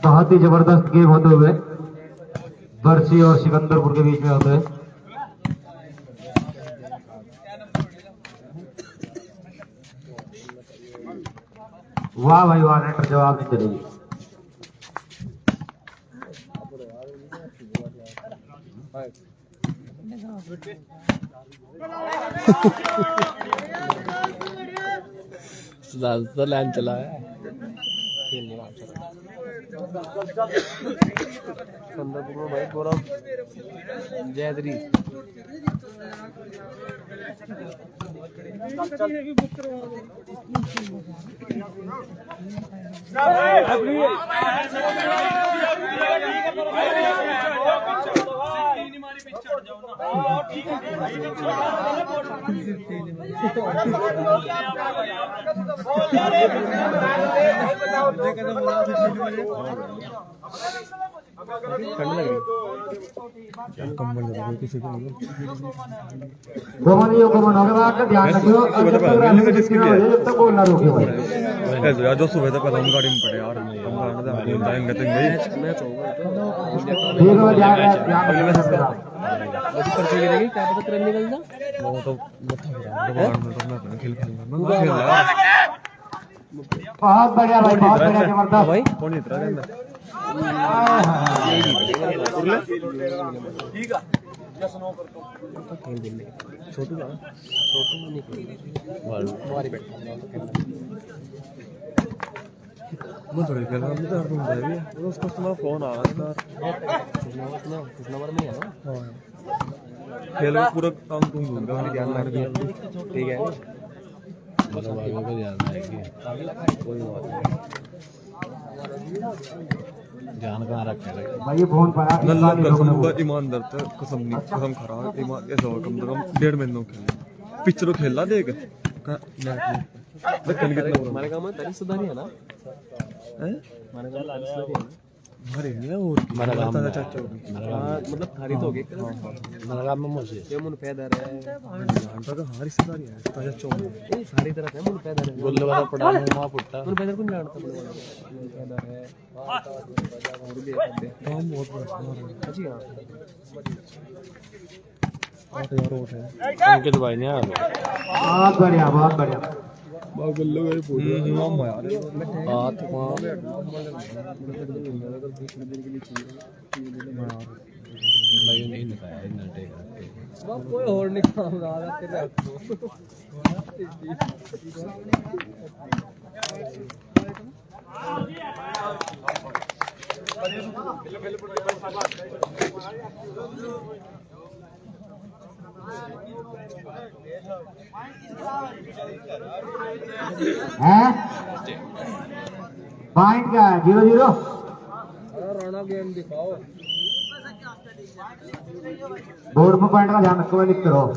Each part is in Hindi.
बहुत ही जबरदस्त गेम होते हुए बरसी और सिकंदरपुर के बीच में होते हैं। वाह भाई वाह, नेटर जवाब नहीं चलेगी। तो लाइन चला है संदर्भ में भाई गौरव जयद्री गोमनियों को मनोगे बात का ध्यान रखियो, जब तक बोलना रोके भाई। यार जो सुबह तक हम गाड़ी में पड़े यार, हम गाड़ी में टाइम कहते हैं देखो ध्यान रखना। पर्ची गिरेगी क्या पता ट्रेन निकल जा। वो तो खेल रहा बहुत बढ़िया भाई, बहुत बढ़िया जबरदस्त भाई कौन जीत रहा है छोटू मैं थोड़ी खेल रहा हूँ, उसको तुम्हारा फोन आ रहा है कुछ नंबर में है ना। खेल पूरा काम तुम भूल गए, ध्यान रख ठीक है मतलब आगे को ध्यान रखेंगे, कोई बात ध्यान कहाँ रखे भाई। ये फोन पाया नल्ला कसम का ईमानदार था, कसम नहीं कसम खराब ईमान ऐसा हो कम से कम 1.5 महीनों खेल पिक्चर खेलना देख देखने कितना हमारे गाँव में तारीख सुधारी है ना, हमारे गाँव में सुधारी है ना। हमारे नहीं और मेरा काम है। चाचा मतलब थारी तो हो गई मेरा काम में मुझे ये मुन पैदर है जानता तो हमारी रिश्तेदारी है ताजा चौक ये सारी तरह है मुन पैदर है गुल्ले वाला पड़ा है वहाँ पुट्टा मुन पैदर कौन जानता मुन पैदर है और भी काम बहुत बड़ा अच्छी हां 8000 वोट है अंकित भाई ने यार बहुत बढ़िया, बहुत बढ़िया। बागल्लो गए पूरे नाम यार हाथ वहाँ भाई नहीं निकाया इन्हें टेक कोई और नहीं काम रहा तेरे है पॉइंट क्या है? 0-0। राणा गेम दिखाओ बोर्ड पर पॉइंट का ध्यान रखो, लिखते रहो।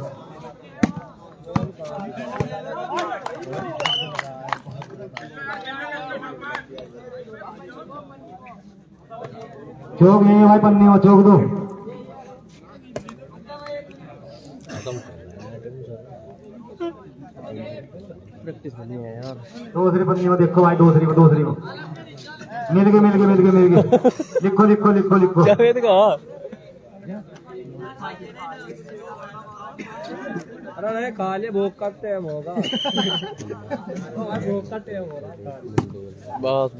चौक नहीं है भाई, पन्नी हो चौक दो। प्रैक्टिस बनी है यार। दूसरी पन्नी में देखो भाई, दूसरी में मिल गए लिखो लिखो लिखो लिखो। जावेद का अरे खा ले, भूख का टाइम होगा भूख का टाइम हो रहा। बस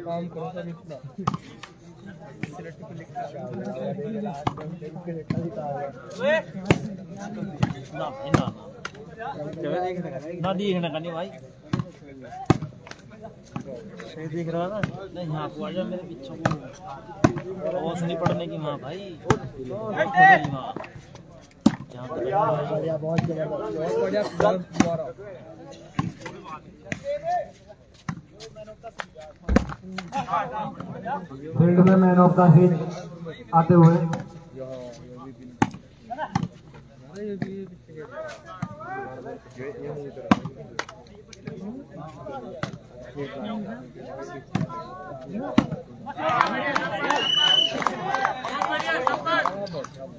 काम करो तब इतना ना देखना करनी भाई, सही दिख रहा ना नहीं। यहाँ को आजा मेरे पीछे को, ओस नहीं पड़ने की माँ भाई। बहुत बढ़िया फील्ड में मैन ऑफ द हिट आते हुए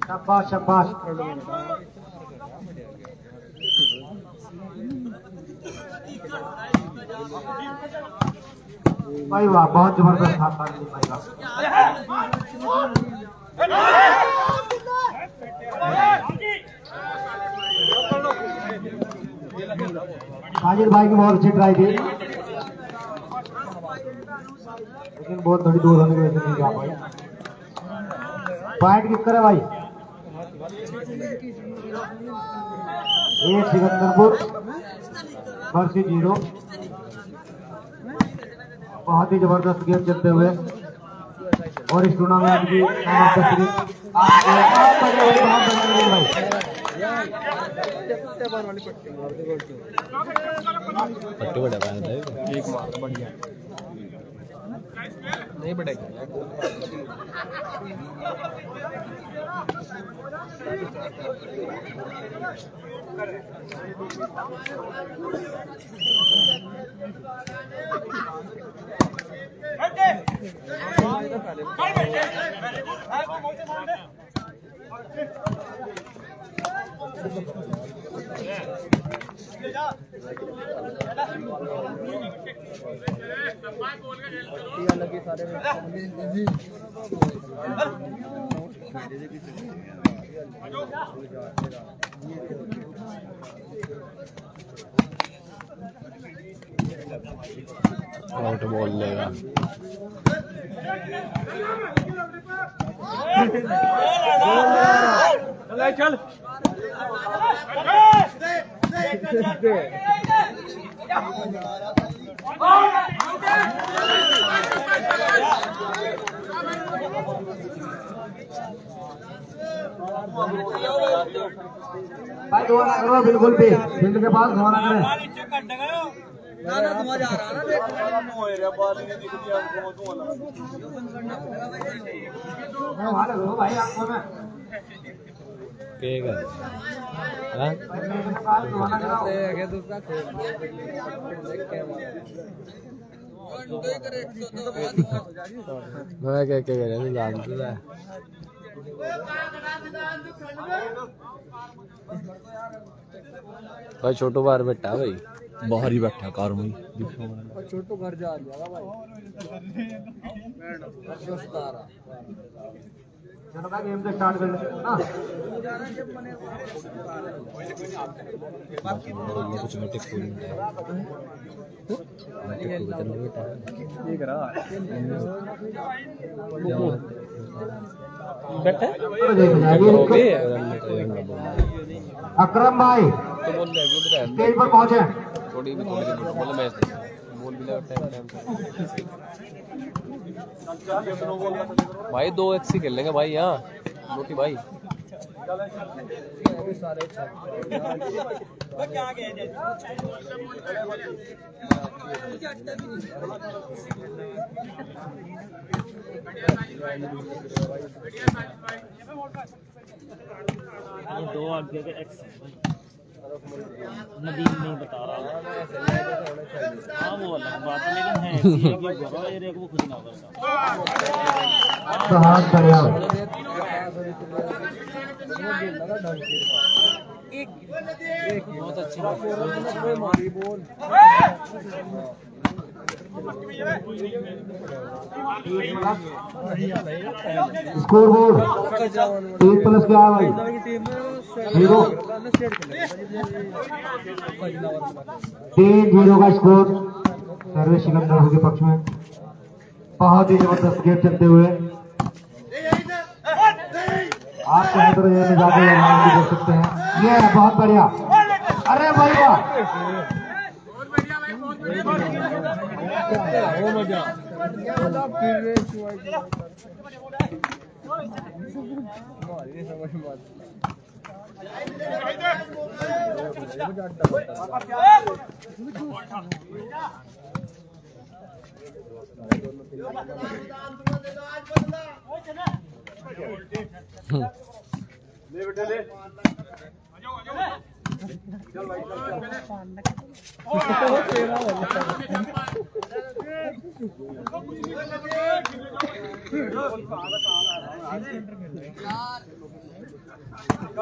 शाबाश शाबाश। भाई वाह, बहुत जबरदस्त हाथ ताली भाई का। साजिद भाई की बहुत अच्छी ट्राई थी, लेकिन बहुत थोड़ी दूर होने की वजह से नहीं जा पाई। पॉइंट किस करे भाई? एक सिकंदरपुर वर्सेस 0। बहुत ही जबरदस्त गेम चलते हुए और इस टूर्नामेंट की पट्टी बड़ा पाया एक मार बढ़िया नहीं बढ़ेगा आउट बॉल लेगा चल भाई दुआ ना करो, बिल्कुल भी फील्ड के पास दुआ ना करें। भाई आपको मैं मैं क्या क्या करें जानते है भाई छोटो बाहर बैठा भाई बाहर ही बैठा कार में छोटो घर जा जाएगा भाई चलो भाई गेम से स्टार्ट कर लेते हैं ना। कुछ मिनट अकरम भाई स्टेज पर पहुंचे। थोड़ी बोल मैच बोल भी टाइम भाई 2 एक्सी खेल लेंगे भाई यहाँ रोटी भाई ये 2 आगे के एक्स नदीम नहीं बता रहा। हाँ वो अलग बात है, लेकिन है ऐसी है कि घरों ये रेक वो खुद ना करता। बहुत बढ़िया। बहुत अच्छी स्कोर बोर्ड 3 प्लस क्या है भाई? 0 3-0 का स्कोर सर्वेश सिकंदर के पक्ष में। बहुत ही जबरदस्त गेम चलते हुए आप चाहे तो ये जाके नाम भी देख सकते हैं। ये बहुत बढ़िया, अरे भाई वाह, ले बेटे ले चल भाई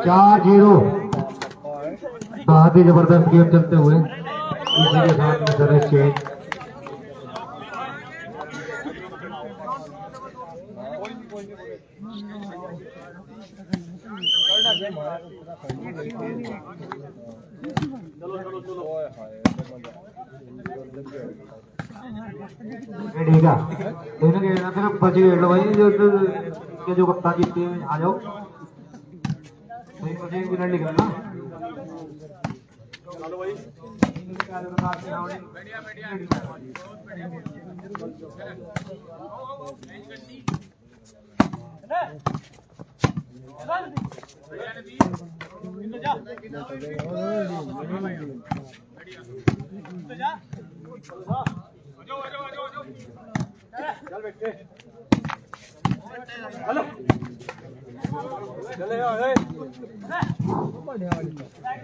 चार 0 बहुत ही जबरदस्त गेम चलते हुए इसी के साथ में सर्विस चेंज। ठीक है फिर बच गए भाई जो कप्तान जीतते हैं आ जाओ विनर निकलना।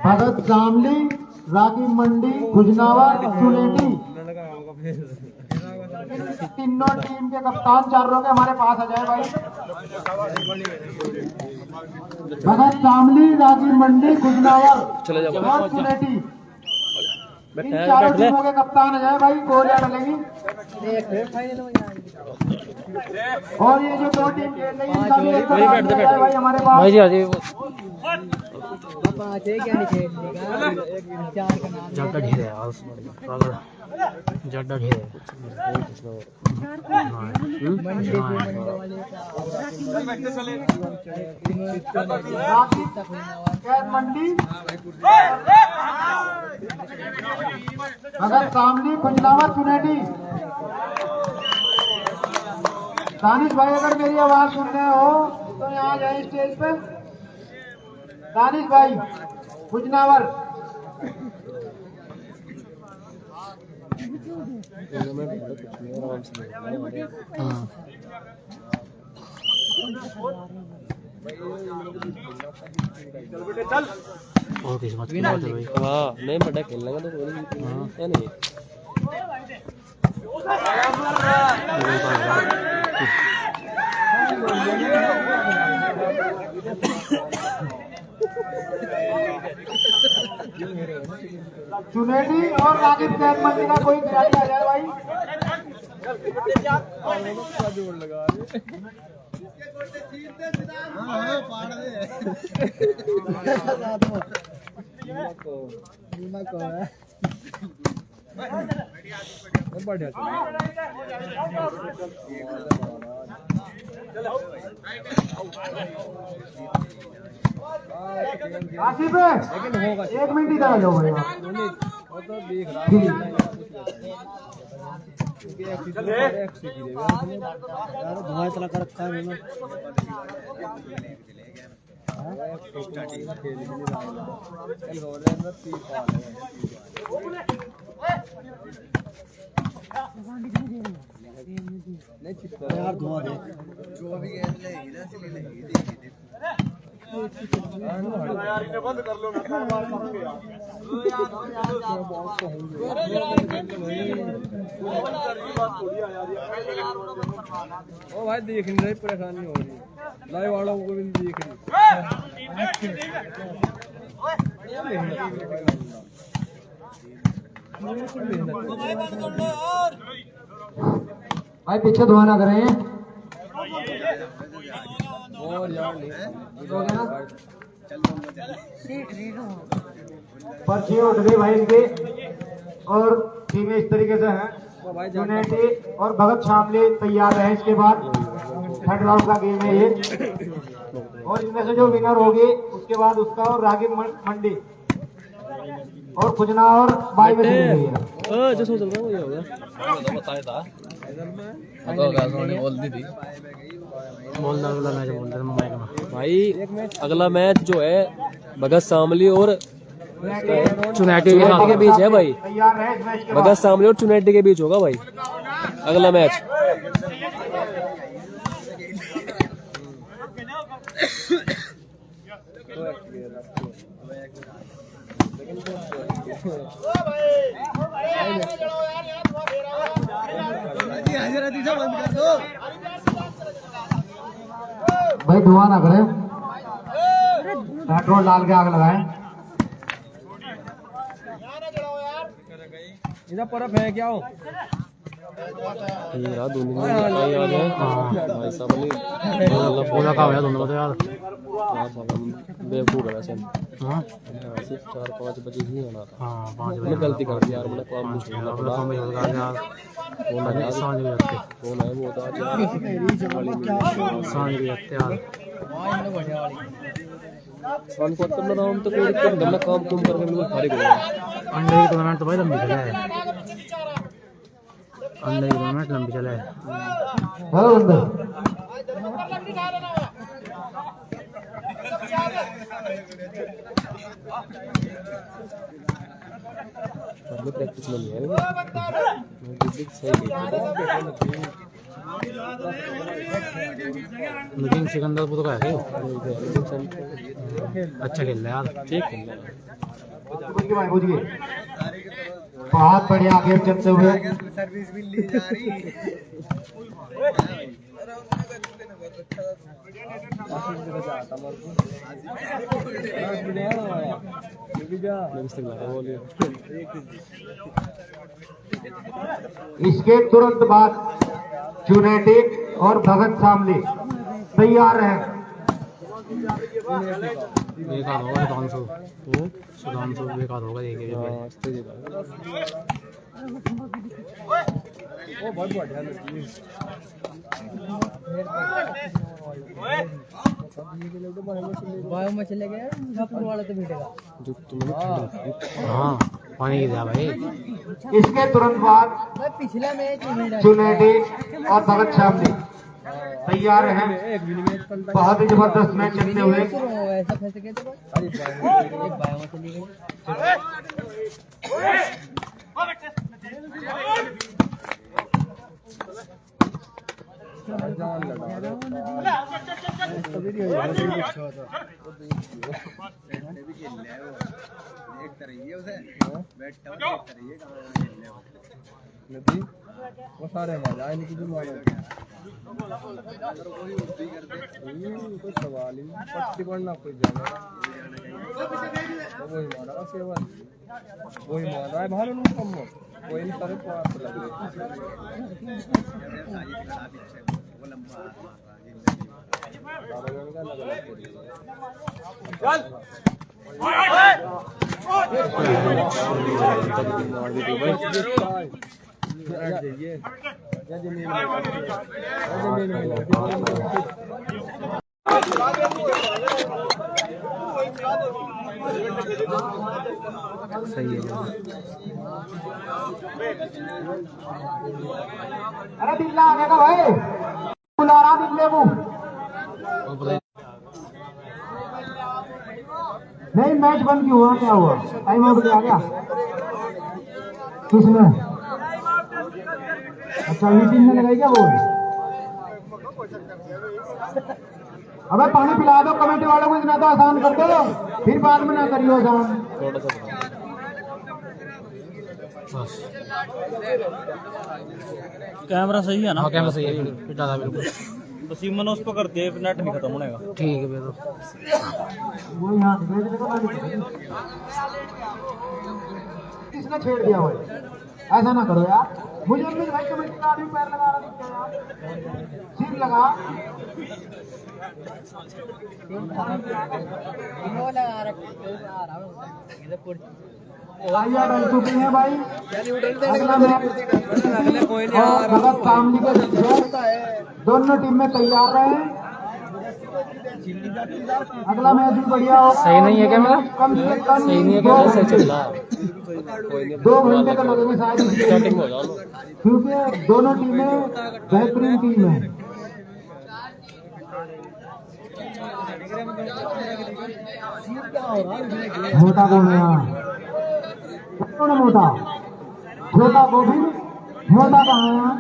भगत जामली, रागी मंडी, खुजनावर, चुनेटी तीनों टीम के कप्तान चारों के हमारे पास आ जाए भाई। भगत जामली, रागी मंडी, खुजनावर और चुनेटी इन चारों टीमों के कप्तान आ जाए भाई। गोलियां डलेंगी और ये जो दो टीम खेल रही है इनका भी एक भाई हमारे पास भाई जी ज्यादा ढेर है ज्यादा ढेर है मंडी अगर सामने खुजनावर चुनेटी। दानिश भाई अगर मेरी आवाज सुन रहे हो तो यहाँ जाए स्टेज पे। दानिश भाई खुजनावर और किस्मत की बात है भाई। हाँ नहीं बड़ा खेल लेंगे तो कोई नहीं। चुनेटी और रागिब कैद मंडी का कोई खिलाड़ी आ जाए भाई। आसिफ एक मिनट इधर आ जाओ भाई। धुआं चला कर रखा है यार धुआं दे जो भी गेंद लेगी ना इसलिए लेगी यार इन्हें बंद कर लो ओ भाई देख नहीं रही परेशानी हो रही लाइव वालों को भी देख रही भाई पीछे धुआं ना करें और यार पर्ची उठ गई भाई इनके और टीमें इस तरीके से हैं। यूनाइटी और भगत शामली तैयार है। इसके बाद थर्ड राउंड का गेम है ये और इनमें से जो विनर होगी उसके बाद उसका और रागी मंडी और खुजना और बाई में जो सोच रहा हूँ ये होगा बताया था बोल दी थी भाई। अगला मैच जो है भगत शामली और चुनेटी के बीच है भाई। भगत शामली और चुनेटी के बीच होगा भाई अगला मैच। भाई धुआं ना करे, पेट्रोल डाल के आग लगाएं। इधर पर फेंक आओ। ये यार दोनों भाई आ गए। भाई साहब ने पूरा काम है दोनों का तो यार। बेवकूफ है वैसे। हाँ सिर्फ 4-5 बजे ही आना था। हाँ 5 बजे गलती कर दी यार, मैंने काम नहीं छोड़ना पड़ा। फोन आया सांझ में रखते, फोन आया वो तो आज सांझ में रखते यार। सांझ को तब ना हम तो कोई दिक्कत नहीं, मैं काम कुम करके बिल्कुल फारिग हो गया। अंडे की टूर्नामेंट तो भाई लंबी चला है, अंडे की टूर्नामेंट लंबी चला है। प्रैक्टिस में नहीं है लेकिन सिकंदरपुर का है अच्छा खेल रहा है यार, ठीक खेल रहा है। बहुत बढ़िया गेम चलते हुए सर्विस भी ली जा रही है। इसके तुरंत बाद यूनाइटेड और भगत सामले तैयार है। बेकार होगा सुधांशु बेकार होगा ये बहुत बढ़िया लगी। बायो में चले गए वाला तो भेटेगा। हाँ पानी की भाई। इसके तुरंत बाद पिछला मैच यूनाइटेड और भगत सामने तैयार हैं। बहुत ही जबरदस्त मैच चलते हुए ऐसा फंस गए थे एक बायो में चली गई। वो सारे मजा आए लेकिन कोई सवाल ही पट्टी पढ़ना कोई जाना वही मारा सेवन वही मारा है भालो कम वही नहीं सारे पास लग सही है। अरे दिल्ला आने का भाई बुला रहा दिल्ले वो नहीं मैच बंद क्यों हुआ, क्या हुआ? टाइम आउट आ गया किसने? अच्छा ये टीम ने लगाई क्या वो? अबे पानी पिला दो कमेटी वालों को, इतना तो आसान कर दो, फिर बाद में ना करियो आसान। कैमरा सही है ना? हाँ कैमरा सही है, ज्यादा बिल्कुल बस मन उस पर करते हैं, नेट नहीं खत्म होने का। ठीक है तो वो यहाँ किसने छेड़ दिया भाई? ऐसा ना करो यार, मुझे अपने भाई कमेटी का आदमी पैर लगा रहा दिखता है यार, सिर लगा डल चुकी है भाई। अगला मैच और भगत सामने के दोनों टीम में तैयार रहे। अगला मैच भी बढ़िया हो। सही नहीं है क्या मेरा? कम से कम सही नहीं है क्या? सही चल रहा 2 घंटे तो लगेंगे शायद, स्टार्टिंग हो जाओ क्योंकि दोनों टीमें बेहतरीन टीम है। मोटा कौन है यहाँ? कौन है मोटा? छोटा गोभी मोटा कहाँ है यहाँ?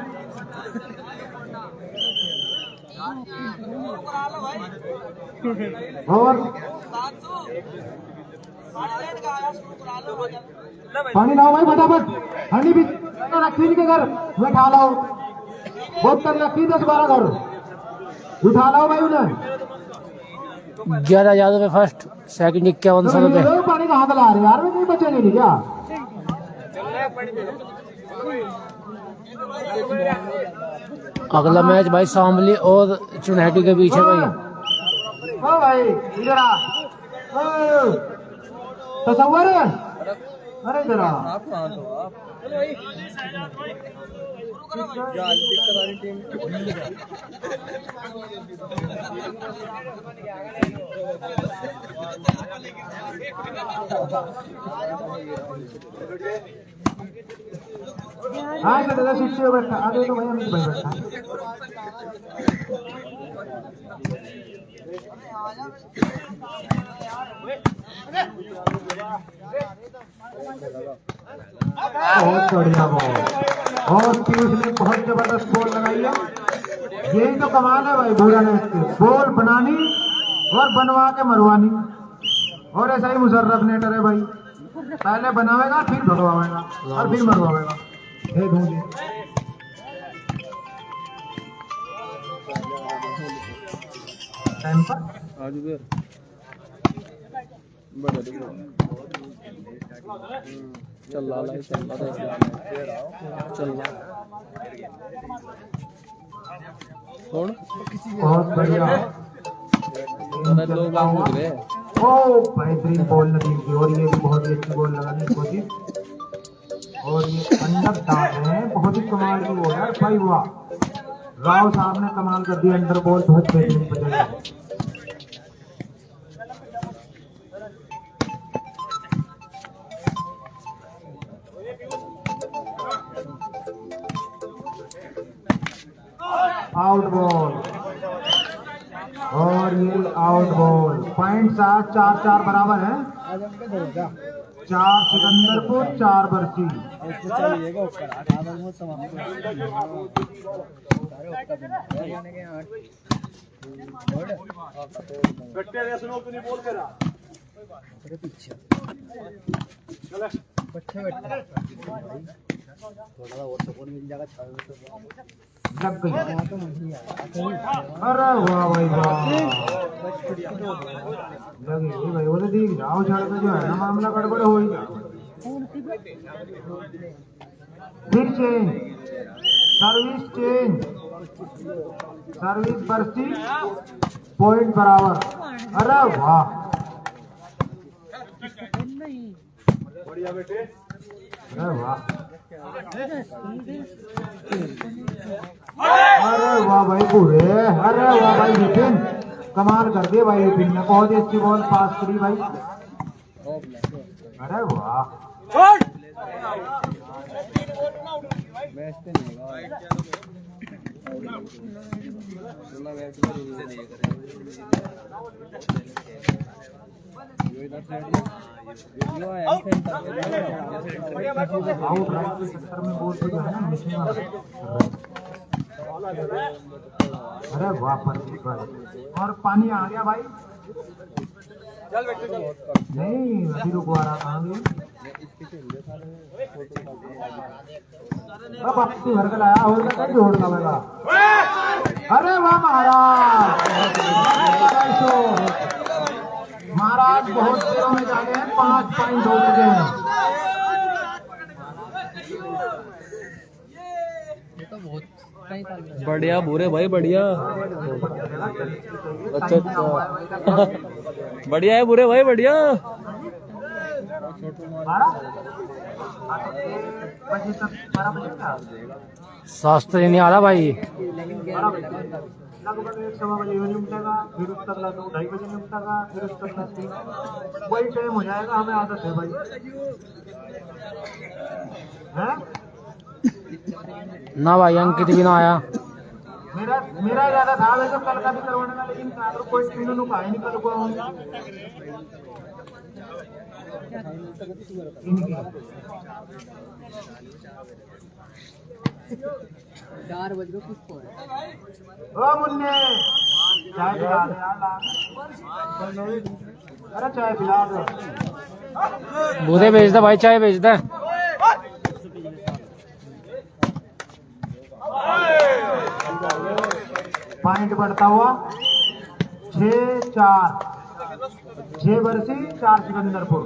और पानी लाओ भाई फटाफट, हंडी भी रखी के घर बैठा लाओ। बोतल रखी 10-12 घर उठा लाओ भाई उन्हें। 11,000 रुपये फर्स्ट, सेकंड 5100 रुपये। तो पानी कहाँ ला रहे यार, नहीं बचेंगे नहीं क्या? अगला मैच भाई शामली और चुनैटी के बीच है भाई। ओ भाई इधर आ, तसव्वुर, अरे इधर आ। हाँ इधर दादा सीट पे बैठा, आगे तो भैया अमित भाई बैठा। बहुत बढ़िया बॉल, और पीयूष ने बहुत जबरदस्त बॉल लगाई है। यही तो कमाल है भाई भूरा ने, बॉल बनानी और बनवा के मरवानी। और ऐसा ही मुशर्रफ नेटर है भाई, पहले बनावेगा फिर भगवावेगा और फिर मरवावेगा। हे धूली टाइम पर आज उधर चल रहा है, चल रहा कौन बहुत बढ़िया। दो बार हो गए। ओ बेहतरीन बॉल नदीम की, और ये भी बहुत ही अच्छी बॉल लगाने की कोशिश। और ये अंडर डाल है, बहुत ही कमाल की बॉल है भाई। वाह, राव साहब ने कमाल कर दिया, अंडर बॉल बहुत बेहतरीन बजाई। आउट बॉल, और ये आउट बॉल। पॉइंट 7-4 बराबर है। 4 सिकंदरपुर, 4 बरसी। लग गई। अरे वाह भाई वाह, लगी गई भाई। वो तो दिख जाओ छड़ पे जो है ना, मामला गड़बड़ हो ही जाओ। फिर चेंज, सर्विस चेंज, सर्विस बरसी, पॉइंट बराबर। अरे वाह, बढ़िया बेटे, अरे वाह, अरे वाह भाई पूरे, अरे वाह भाई विपिन, कमाल कर दिए भाई विपिन ने, बहुत ही अच्छी बॉल पास करी भाई। अरे वाह, आउट राइट के चक्कर में बॉल को जो है ना मिसिंग। अरे वाह भाई, और पानी आ गया भाई। नहीं अभी रुकवा रहा था, अब अपनी भर के लाया होगा तो जोड़ लगा। अरे वाह महाराज, महाराज बहुत देरों में जा गए हैं, 5 पॉइंट हो चुके हैं। बढ़िया भूरे भाई, बढ़िया। अच्छा बढ़िया है भूरे भाई, बढ़िया। शास्त्री नहीं आ रहा भाई। लगभग 1-1.15 बजे निपटेगा, फिर उस तक 2-2:30 बजे निपटेगा, फिर उस तक 3 वही टाइम हो जाएगा। हमें आदत है भाई, है ना भाई, अंकित भी ना आया। मेरा ज्यादा था वैसे कल का भी करवाने का, लेकिन कोई तीनों का ही नहीं कर पाऊंगा। 4 बज गए कुछ को। ओ मुन्ने चाय पिला दे यार, अरे चाय पिला दो। बूढ़े भेज दे भाई, चाय भेज दे। पॉइंट बढ़ता हुआ 6-4, 6 बरसी 4 सिकंदरपुर।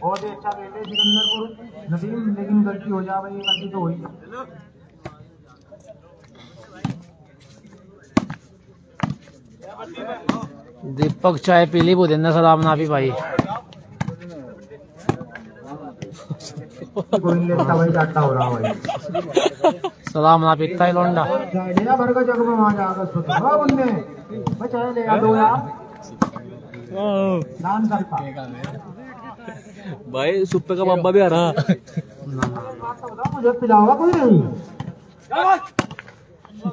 बहुत ही अच्छा बेटे सिकंदरपुर नदीम, लेकिन गलती हो जा भाई, गलती तो हुई। दीपक चाय पी ली, बुधेंद्र सलाम ना भी भाई। कोई नहीं लेता भाई, जाता हो रहा भाई। सलाम ना पीता है लौंडा। लेना भर का जग में वहां जाकर सोचो हाँ बंदे मैं चाय ले आ दो यार, नाम करता भाई सुप्पे का बाबा भी आ रहा। बताओ मुझे पिलाओगा कोई नहीं?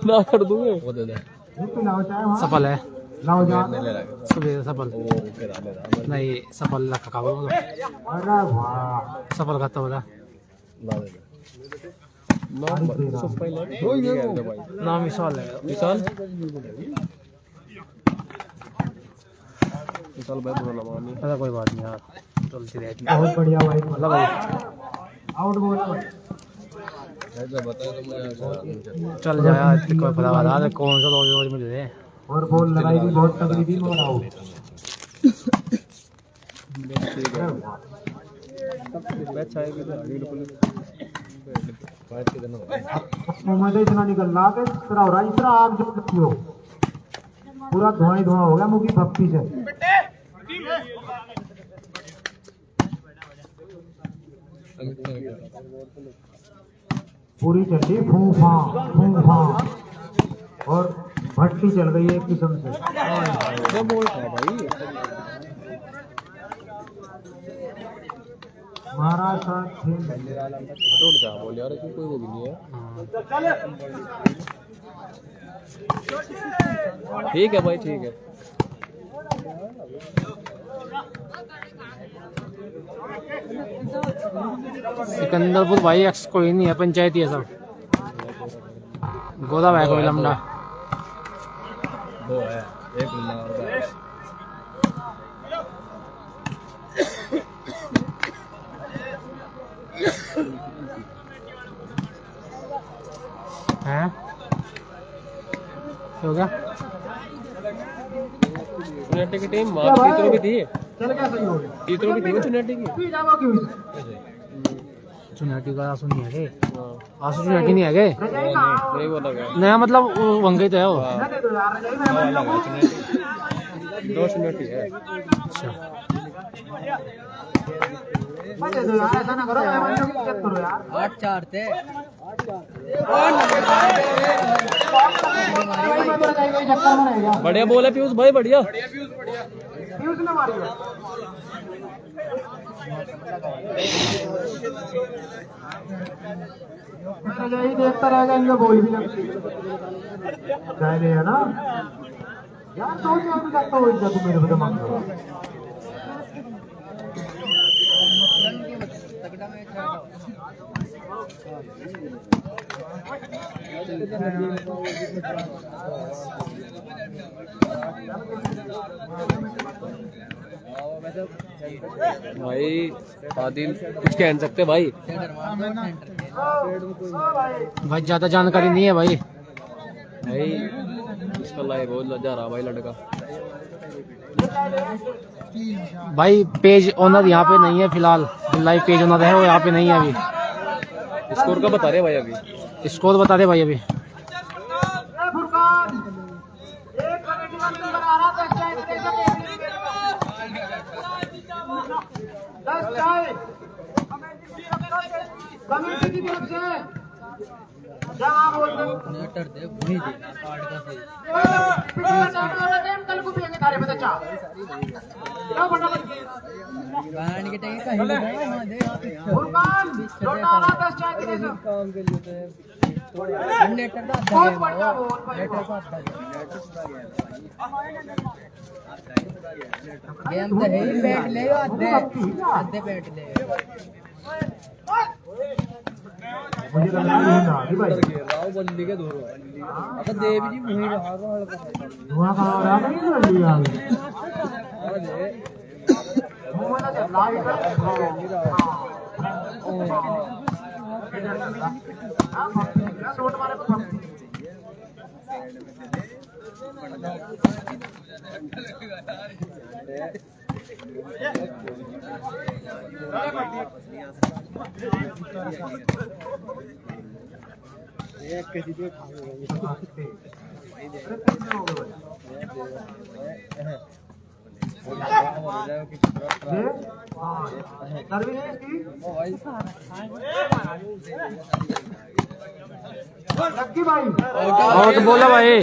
ना कर दूंगे। ये पिलाओ चाय वहाँ सफल है, लाओ जा। सुबह सफल नहीं, सफल रखा का बोलो। अरे वाह, सफल खाता बोला नाम विशाल है। विशाल विशाल भाई बुरा लगा नहीं। ऐसा कोई बात नहीं यार, चलती रहती। बहुत बढ़िया भाई, मतलब भाई आउट बोला भाई। चल जाया, इतनी कोई पता बता दे कौन सा रोज रोज मुझे दे। और बॉल लगाई भी बहुत तगड़ी थी, मगर आउट। मोहम्मद इतना निकल रहा कि इतना हो रहा, इतना आग जो लगती हो, पूरा धुआं ही धुआं हो गया मुंह की भक्ति से। पूरी चली फूफा फूफा, और भट्टी चल गई है एक किस्म से। महाराष्ट्र बोल यार, कोई वो भी नहीं है। ठीक है भाई, ठीक है। सिकंदरपुर भाई एक्स कोई नहीं है, पंचायती है सब। गोदा भाई कोई लमडा वो है एक है। हो गया चुनेटी की टीम तीतरो भी थी, चल क्या सही हो गया? तीतरो भी थी चुनेटी की। पी जाओ क्यों इसे? चुनाटी का आंसू नहीं है के? आंसू चुनाटी नहीं है के? रजाई ना आओ। नहीं बोला गया। नया मतलब वंगे तो है वो। ना दे दो यार, रजाई मैं बन लूं। दो चुनेटी है। मैं दे दो यार, ऐसा ना करो, मैं बन लूं की इज्जत करो यार। 8-4 थे। मैं तो रजाई कोई चक्कर में रह गया। बढ़िया बोला पीयूष भाई, बढ़िया। पीयूष ने मारी है। मैं रजाई देखता रह गया, इनका बोल भी लगती चाहे ले है ना यार, दो चार भी जाता हो इज्जत मेरे को दिमाग में। तगड़ा मैच है। भाई आदिल कुछ कह नहीं सकते भाई। भाई ज्यादा जानकारी नहीं है भाई। भाई इसका लाइव बहुत जा रहा भाई लड़का। भाई पेज ओनर यहाँ पे नहीं है फिलहाल, लाइव पेज ओनर है वो यहाँ पे नहीं है अभी। स्कोर का बता रहे भाई अभी। स्कोर बता दे भाई अभी। फुरकान एक कमेटी मंत्री बना रहा था, 10 चाय कमेटी की तरफ से जहाँ बोलते नेटर दे वही दे कार्ड का सही। कल को पिएंगे थारे पे बच्चा बैंड के टाइम कहीं लगा वहां दे फुरकान छोटा वाला 10 चाय की दे। काम के लिए तो नेटर का बहुत बढ़िया बोल नेटर का गेम तो है ही, बैट ले आधे बैट ले। मुझे लग रहा है ना जी भाई राव बल्ली के दोनों अब देव जी वही बाहर धुआं का हो रहा है नहीं जल्दी आ गई मुंह में ना लाइट हां नोट मारे पे लक्की भाई आउट बोला भाई।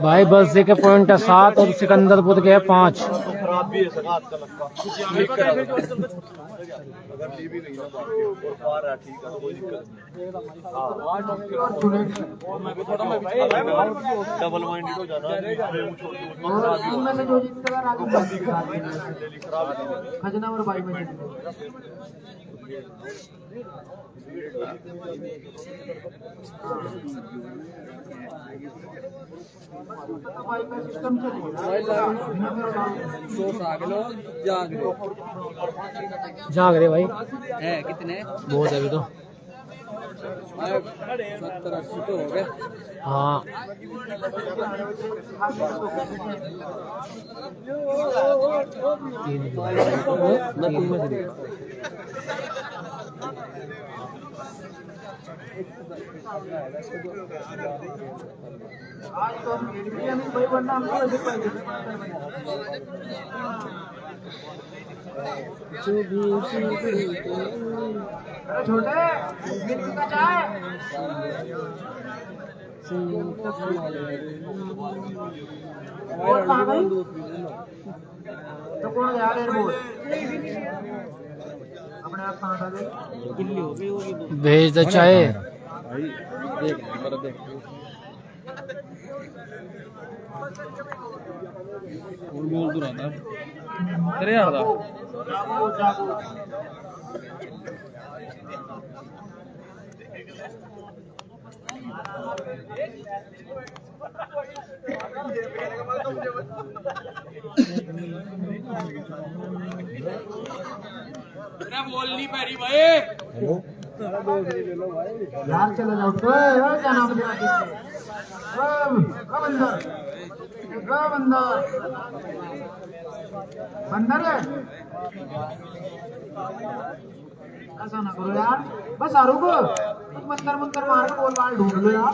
भाई बल्से के पॉइंट है 7 और सिकंदरपुर के है 5। डबल माइंडेड हो जाना। इनमें से जो जीतेगा आगे खजना और भाई में भाई का सिस्टम जाग रहे भाई है कितने बहुत है अभी तो। 70-80 तो हो गए। हाँ आज तो भाई बनना हमको ऐसे पाएंगे। अरे छोटे मिल्क का चाय और कहाँ गई? तो कौन गया एयरपोर्ट? अपने आप कहाँ था? भेज दे चाहे। बोल तो रहा था तेरे यार था। बोल नहीं पैरी भाई। यार चलो जाओ। क्या नाम है? बंदर बंदर है। ऐसा ना करो यार, बस आरू को मंतर मंतर मार के बोल बाल ढूंढ लो यार।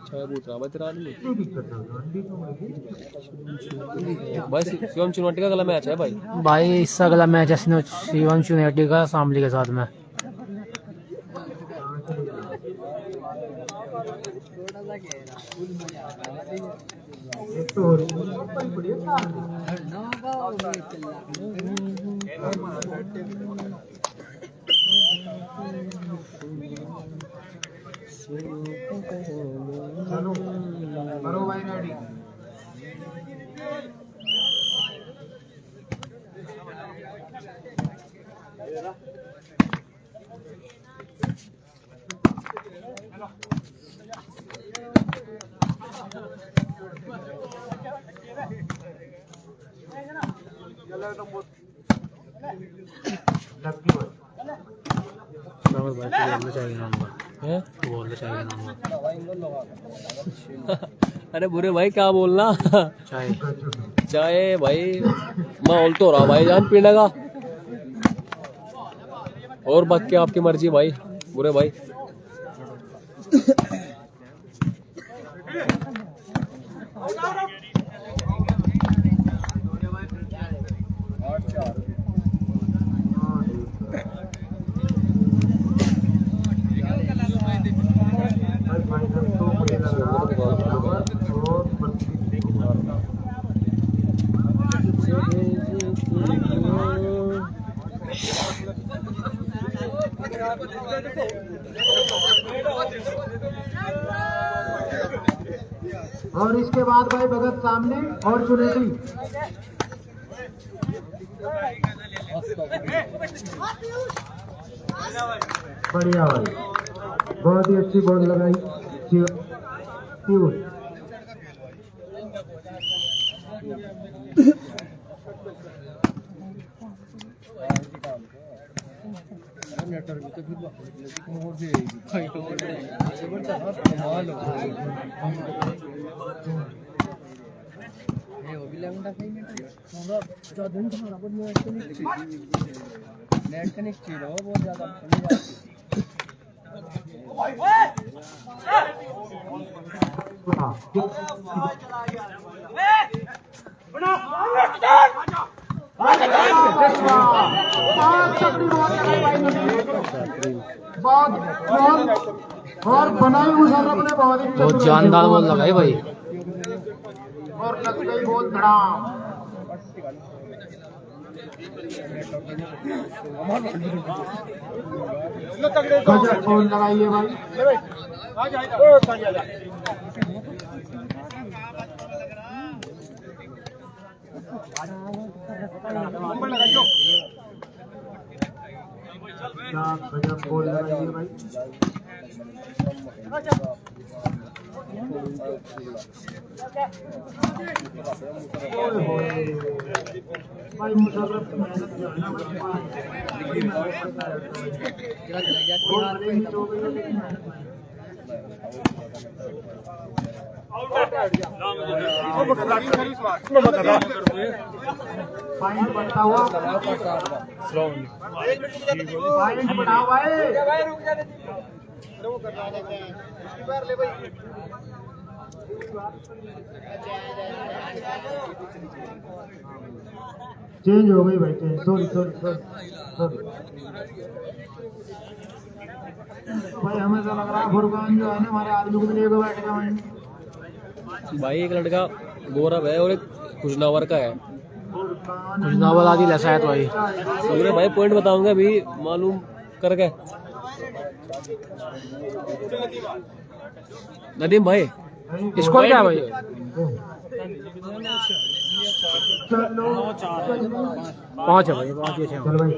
चाय पूछ रहा तेरा आदमी। भाई शिवम चुनौती का अगला मैच है भाई। भाई इससे अगला मैच है शिवम चुनेटी का शामली के साथ में। चलो करो भाई रेडी। बोलना चाहिए नाम हैं? बोलना चाहिए नाम। अरे बुरे भाई क्या बोलना। चाय चाय भाई माहौल तो हो रहा भाई जान पीने का। और बाकी आपकी मर्जी भाई बुरे भाई। और इसके बाद भाई भगत सामने और चुनेटी। बढ़िया भाई, बहुत ही अच्छी बॉल लगाई। प्यूर नेट कनेक्ट हो बहुत ज्यादा और बनाई मुशर्रफ ने बहुत ही बहुत जानदार बॉल लगाई भाई। और लग गई बॉल धड़ाम। गजब बॉल लगाई है भाई। गजब बॉल लगाई है भाई। भाई मुशर्रफ की मेहनत जो है ना पॉइंट बनता हुआ, पॉइंट बनाओ भाई। चेंज हो गई भाई, change. Sorry sorry sorry sorry भाई, हमें तो लग रहा है फुरकान जो है ना हमारे आदमी को भी लेकर बैठ गया वहीं। भाई एक लड़का गौरव है और एक खुशनावर का है। खुशनावर आदि ऐसा है तो भाई तो भाई पॉइंट बताऊंगा अभी मालूम करके। नदीम भाई स्कोर क्या है भाई? चलो 5 है भाई, 5 ही चल भाई।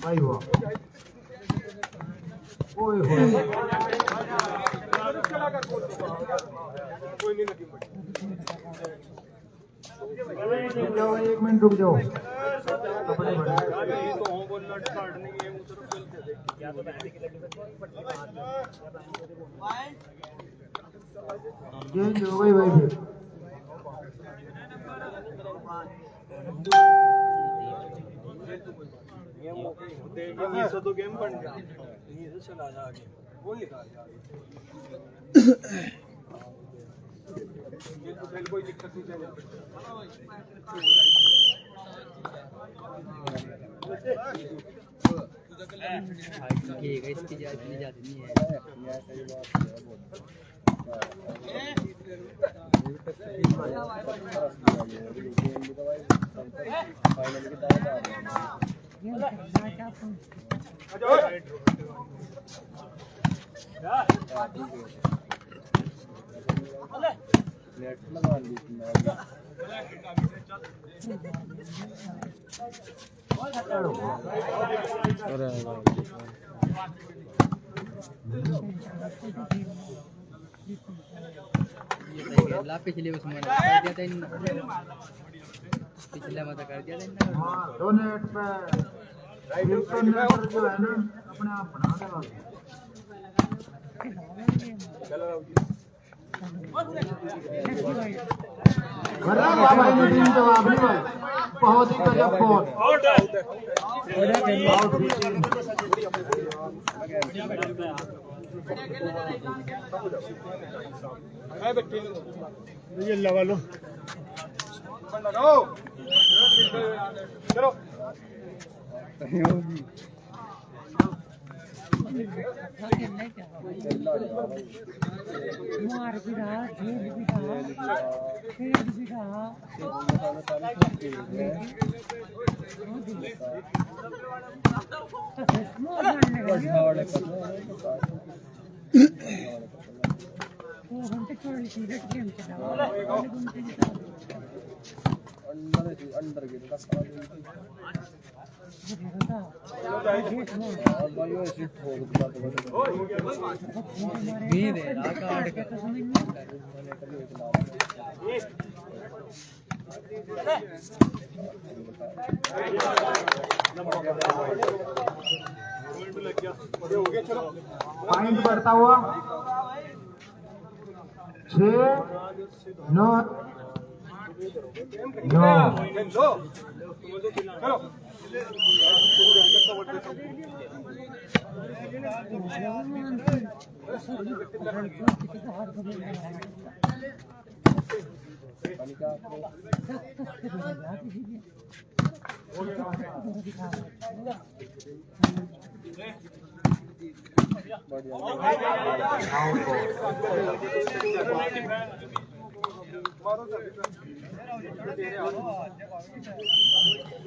भाई हुआ ओए होए रुक जाओ, 1 मिनट रुक जाओ। कपड़े चेंज हो गई भाई फिर। तो गेम बन गया, चला जा आगे बोल कोई दिक्कत नहीं चलेगी। ठीक है, इसकी इतनी ज्यादा नहीं है। नेट लगा ली पिछले उसमें कर दिया था पिछले में कर दिया था। हाँ, 2 नेट पे नेट जो है ना अपने आप बना देगा। भाई नदीम जवाब नहीं भाई, बहुत ही गजब बॉल। ये लगा लो। मार भी रहा, झूठ भी रहा, खेल भी रहा। पॉइंट बढ़ता हुआ 6-9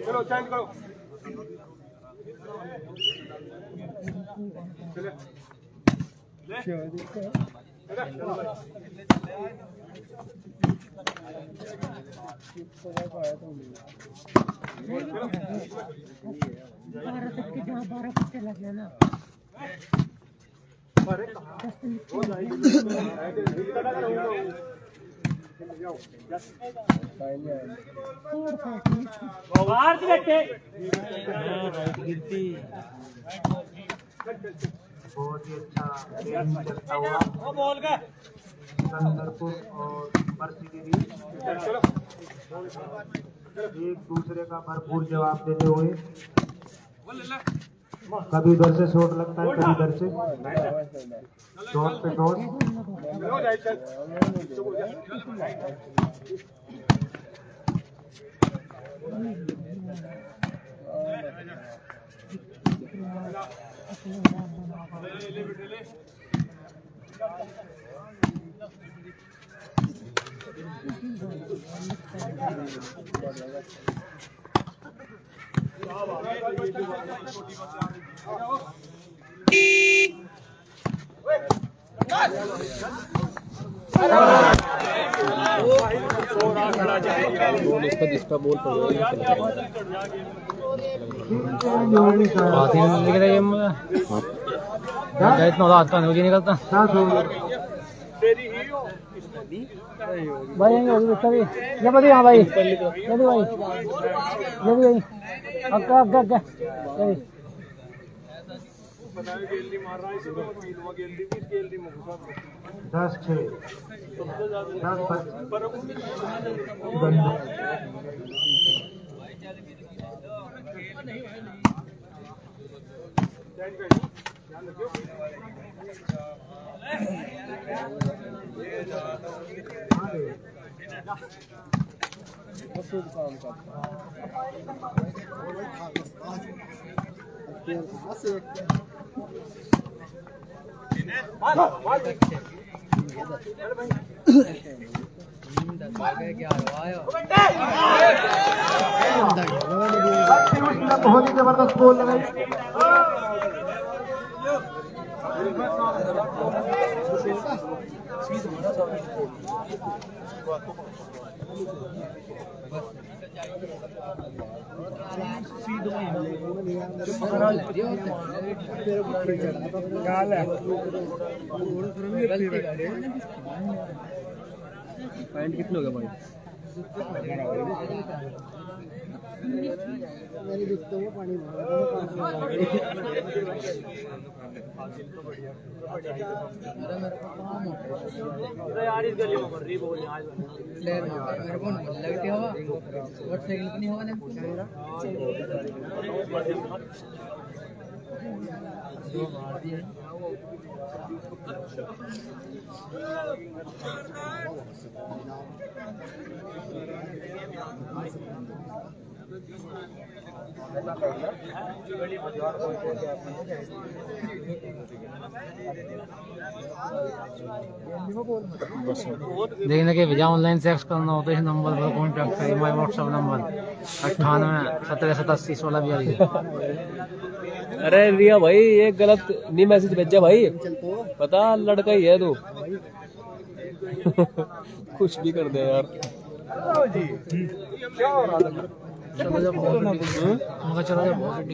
चलो चेंज करो बारह तक के जहाँ 12 पत्ते लग गया ना बहुत ही अच्छा गेम चलता हुआ सिकंदरपुर और बर्सी के बीच एक दूसरे का भरपूर जवाब देते हुए कभी इधर से शॉट लगता है, कभी इधर से शॉट पे शॉट। इसका बोल इतना हाथ का नहीं निकलता भाई ये बताइए। हाँ भाई भाई ये 10-6 बहुत ही जबरदस्त गोल लगाई। पॉइंट कितने हो गए भाई? लगती हवा मोटरसाइकिल की नहीं होगा ना देखने के भैया ऑनलाइन सेक्स करना हो तो इस नंबर पर कॉन्टैक्ट करिए। My WhatsApp number 98 17 87 16 42। अरे रिया भाई एक गलत नहीं मैसेज भेजा भाई, पता लड़का ही है तू। कुछ भी कर दे यार। चलो जब बहुत चलो जब बहुत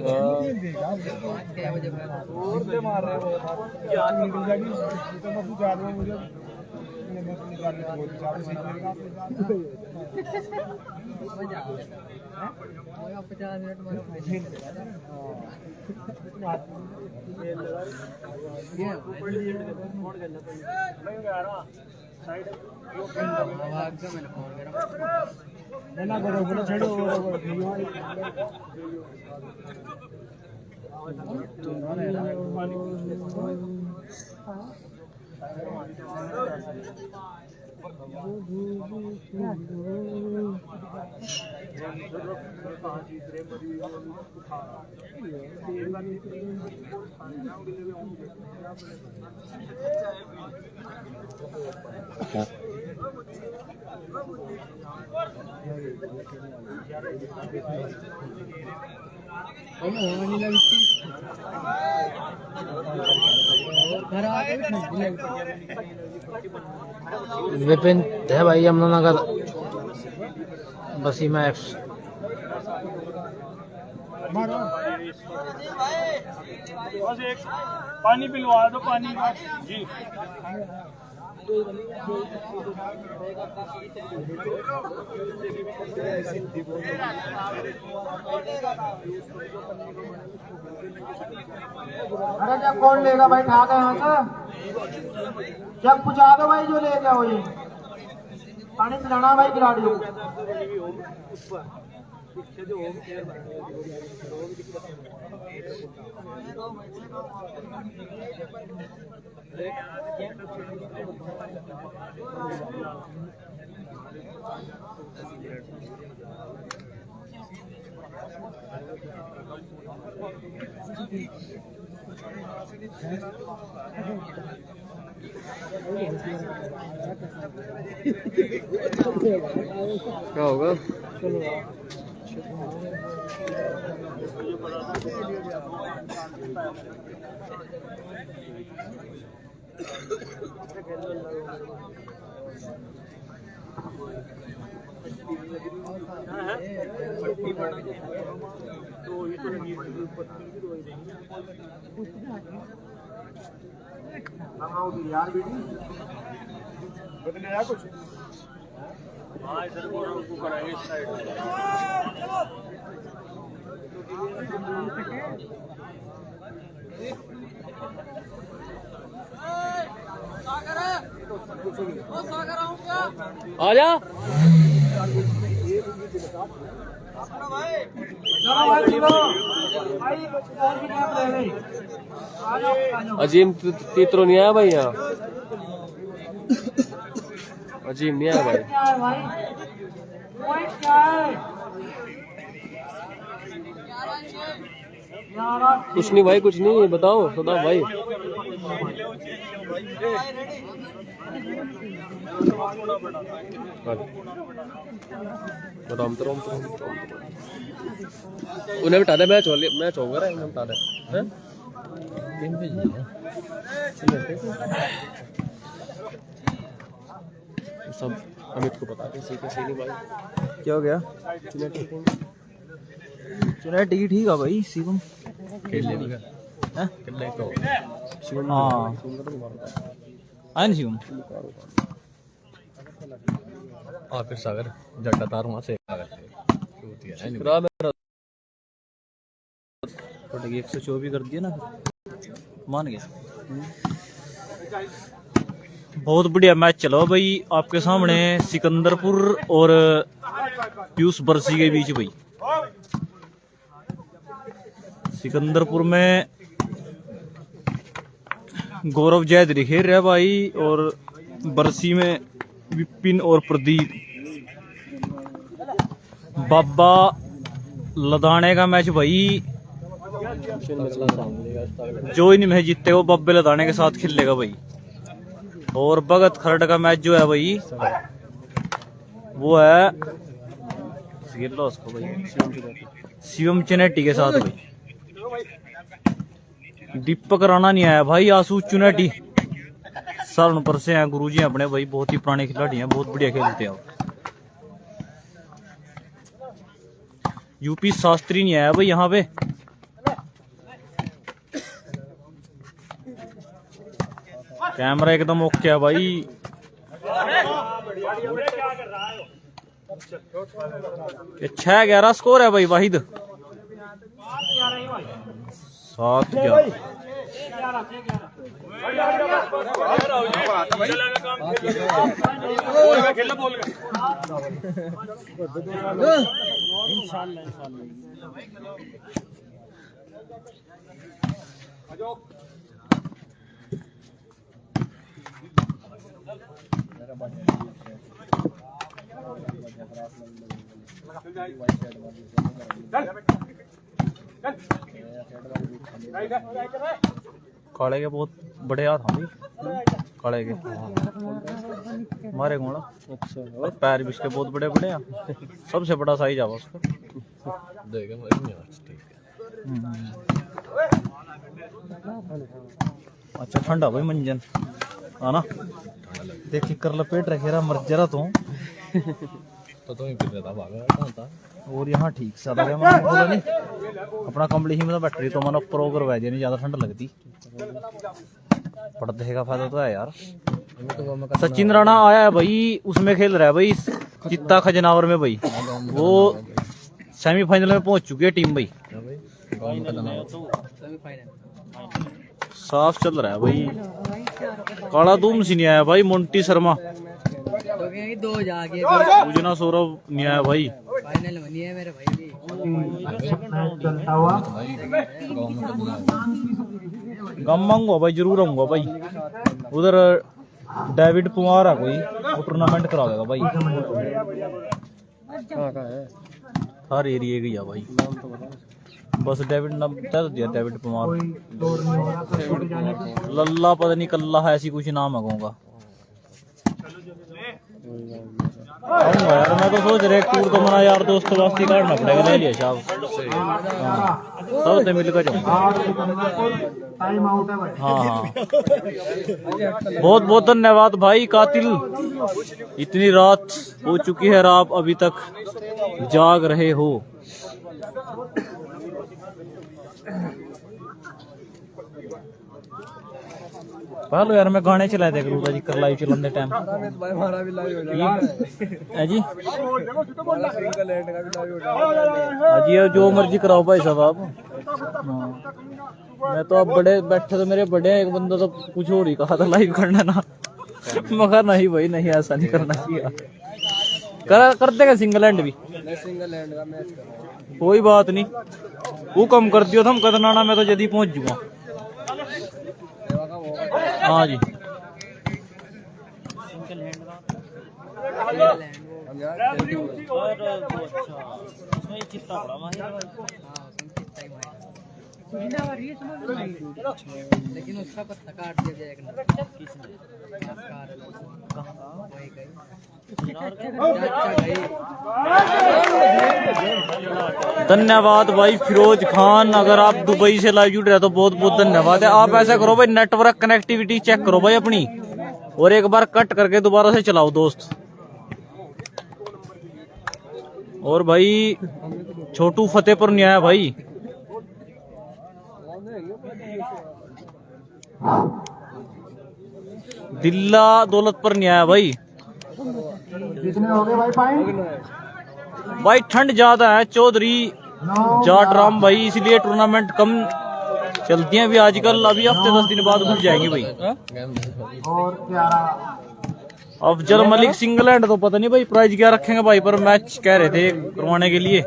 विपिन है भाई यमुनानगर बसीमा एक्स। बस एक पानी पिलवा दो, पानी जी। अरे जब कौन लेगा भाई, ठा गए यहाँ से जब पूछा दो भाई, जो ले जाओ ये पानी पिलाना भाई खिलाड़ियों। क्या होगा? यार बेटी बदले यार कुछ। हाँ इधर को कराएंगे इस साइड। आजा। अजीम तीतरो नहीं आया भाई यहाँ। अजीम नहीं आया भाई। कुछ नहीं भाई, कुछ नहीं, बताओ सदा भाई। बताओ उन्हें बिठा दे, मैच होगा रहा है, बिठा दे। सब अमित को पता है, सीधे सीधी भाई। क्या हो गया? चुनैटी की ठीक है भाई। शिवम खेल लेगा हैं? खेल ले तो हाँ आए ना शिवम। आ फिर सागर जट्टा तार वहां से शुक्रा मेरा तो 124 कर दिया ना, मान गया। बहुत बढ़िया मैच चला भाई आपके सामने। सिकंदरपुर और पीयूष बरसी के बीच भाई। सिकंदरपुर में गौरव जैद खेल रहा भाई, और बरसी में विपिन और प्रदीप। बाबा लदाने का मैच भाई, जो इन में जीते वो बब्बे लदाने के साथ खेलेगा भाई। और भगत खरड़ का मैच जो है भाई वो है उसको भाई शिवम चुनेटी के साथ भाई। दीपक राणा नहीं आया भाई, आसू चुनेटी सहारनपुर से हैं गुरुजी अपने भाई, बहुत ही पुराने खिलाड़ी हैं, बहुत बढ़िया खेलते हैं। यूपी शास्त्री नहीं आया भाई यहाँ पे। कैमरा एकदम ओके है भाई। ये 6-11 स्कोर है भाई वाहिद। 7-11 काले के बहुत बड़े हाथ हैं भाई, काले के मारे घोड़ा। और पैर भी इसके बहुत बड़े बड़े हैं, सबसे बड़ा साइज है उसका। अच्छा ठंडा भाई मंजन आना देख कर लपेट रखे रहा मर जरा तो और यहाँ ठीक सा लगा मैंने बोला नहीं अपना कंबली ही में बैटरी तो मैंने ऊपर ओवर वैसे नहीं ज्यादा ठंड लगती। पड़ते का फायदा तो है यार। सचिन राणा आया है भाई, उसमें खेल रहा है भाई चित्ता खजनावर में भाई, वो सेमीफाइनल में पहुंच चुकी है टीम भाई। साफ चल रहा है भाई। काला धूम सी नहीं आया भाई, मोंटी शर्मा दो जाके पूजना सौरभ नहीं आया भाई। फाइनल बनी है मेरे भाई की। चलता हुआ गम आऊंगा भाई, जरूर आऊंगा भाई। उधर डेविड कुमार है कोई, वो टूर्नामेंट करा देगा भाई। हर एरिया गया भाई, बस डेविड नाम बता दिया, डेविड कुमार लल्ला पता नहीं कल्ला है ऐसी कुछ नाम है कहूँगा। आऊंगा यार, मैं तो सोच रहा टूर तो मना यार दोस्तों वास्ते काटना पड़ेगा, ले लिया साहब सब से मिलकर जाऊंगा। टाइम आउट है भाई। हाँ बहुत बहुत धन्यवाद भाई कातिल। इतनी रात हो चुकी है और आप अभी तक जाग रहे हो। पहलो यार मैं गाने चलाए थे करूँगा जी कर लाइव चलाने टाइम है जी। जी जो मर्जी कराओ भाई साहब आप। मैं तो अब बड़े बैठे तो मेरे बड़े एक बंदा तो कुछ और ही कहा था लाइव करना ना, मगर नहीं भाई नहीं ऐसा नहीं करना चाहिए। कर देगा सिंगल हैंड भी, कोई बात नहीं वो कम कर दियो, हम कदनाना में तो जल्दी पहुंच जुआ। हाँ जी लेकिन उसका पत्ता काट दिया जाएगा। धन्यवाद भाई फिरोज खान। अगर आप दुबई से लाइव जुड़ रहे तो बहुत बहुत धन्यवाद है। आप ऐसा करो भाई नेटवर्क कनेक्टिविटी चेक करो भाई अपनी, और एक बार कट करके दोबारा से चलाओ दोस्त। और भाई छोटू फतेहपुर नहीं आया भाई। दिल्ला दौलतपुर नहीं आया भाई। कितने हो गए भाई पॉइंट? भाई ठंड ज्यादा है चौधरी जाट राम भाई, इसलिए टूर्नामेंट कम चलती हैं अभी आजकल। अभी हफ्ते 10 दिन बाद घुस जाएंगे भाई। और 11 अफजल मलिक सिंगल हैंड तो पता नहीं भाई प्राइज क्या रखेंगे भाई, पर मैच कह रहे थे करवाने के लिए।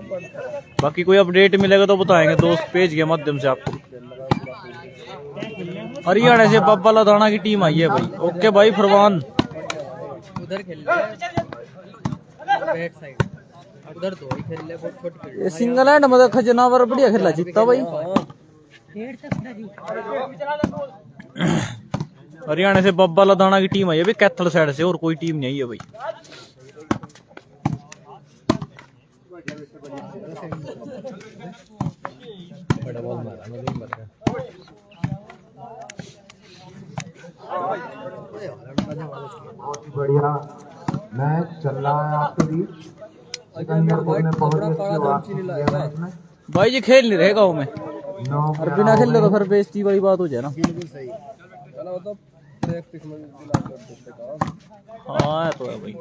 बाकी कोई अपडेट मिलेगा तो बताएंगे दोस्त पेज के माध्यम से आपको। हरियाणा से बाबा लदाना की टीम आई है भाई। ओके भाई फरमान उधर खेल बैक साइड ये सिंगल हैंड मतलब खजनावर बढ़िया खेला जीता भाई। हरियाणा से बब्बा लदाना की टीम आई है भाई, कैथल साइड से, और कोई टीम नहीं आई है भाई। बहुत ही बढ़िया मैच चल रहा है आपके बीच। सिकंदरपुर ने बहुत ही अच्छी वापसी की है मैच में। भाई जी खेल नहीं रहे गाँव में, 9 और बिना खेले तो फिर बेइज्जती वाली बात हो जाए ना। हाँ तो है भाई।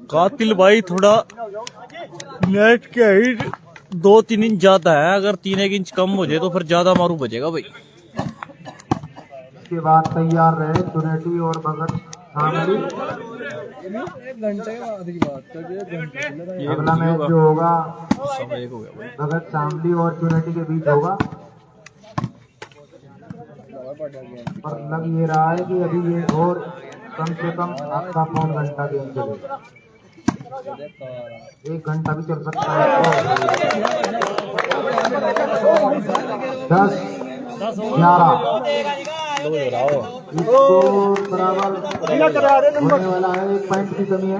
कातिल भाई थोड़ा नेट के हाइट 2-3 इंच ज्यादा है, अगर 3-1 इंच कम हो जाए तो फिर ज्यादा मारू बचेगा भाई। के बाद तैयार रहे चुनेटी और भगत शामली। अगला मैच जो होगा भगत शामली और चुनेटी के बीच होगा। और लग ये रहा है कि अभी ये और कम से कम आपका 4 घंटा गेम चलेगा, 1 घंटा भी चल सकता है। 10-11 इसको बराबर होने वाला है, 1 पॉइंट की कमी है।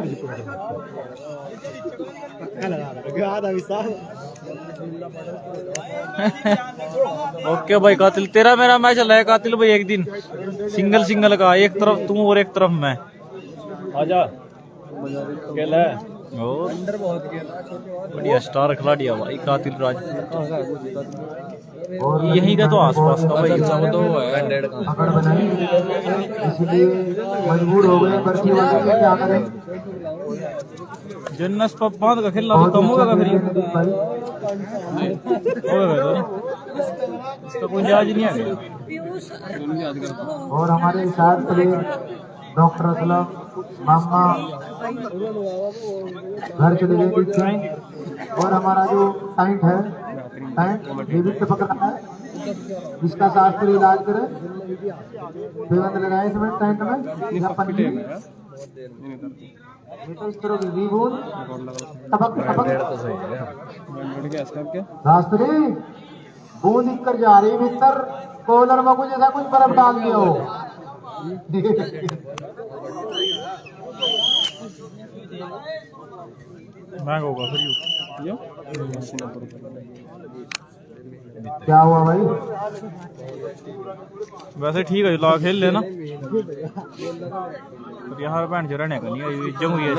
ओके भाई कातिल, तेरा मेरा मैच चल रहा है कातिल भाई। एक दिन सिंगल का, एक तरफ तू और एक तरफ मैं। आजा खेला है और बढ़िया स्टार खिलाड़ी है भाई कातिल राज। यहीं का तो आसपास का भाई तो पकड़ बनाई, इसलिए मजबूर हो गए बर्फी वाले के, क्या करें। जन्नस पर बांध का खेलना तो कम होगा फिर इसका गुंजाइश नहीं है। और हमारे साथ प्लेयर डॉक्टर असलम मामा घर चले गए पीछे। और हमारा जो टाइट है, टाइट डेविड से पकड़ा है, जिसका शास्त्रीय इलाज करे, बेबंद लगाए इसमें टाइट में या पन्नी। तो इस तरह की बूंद टपक शास्त्री बूंद कर जा रही भीतर, कॉलर में कुछ ऐसा कुछ बर्फ डाल दिया हो। महंगा होगा फिर क्या हुआ भाई? वैसे ठीक है, ला खेल लेना। यहाँ भैन जो रहने का नहीं है, जंग हुई है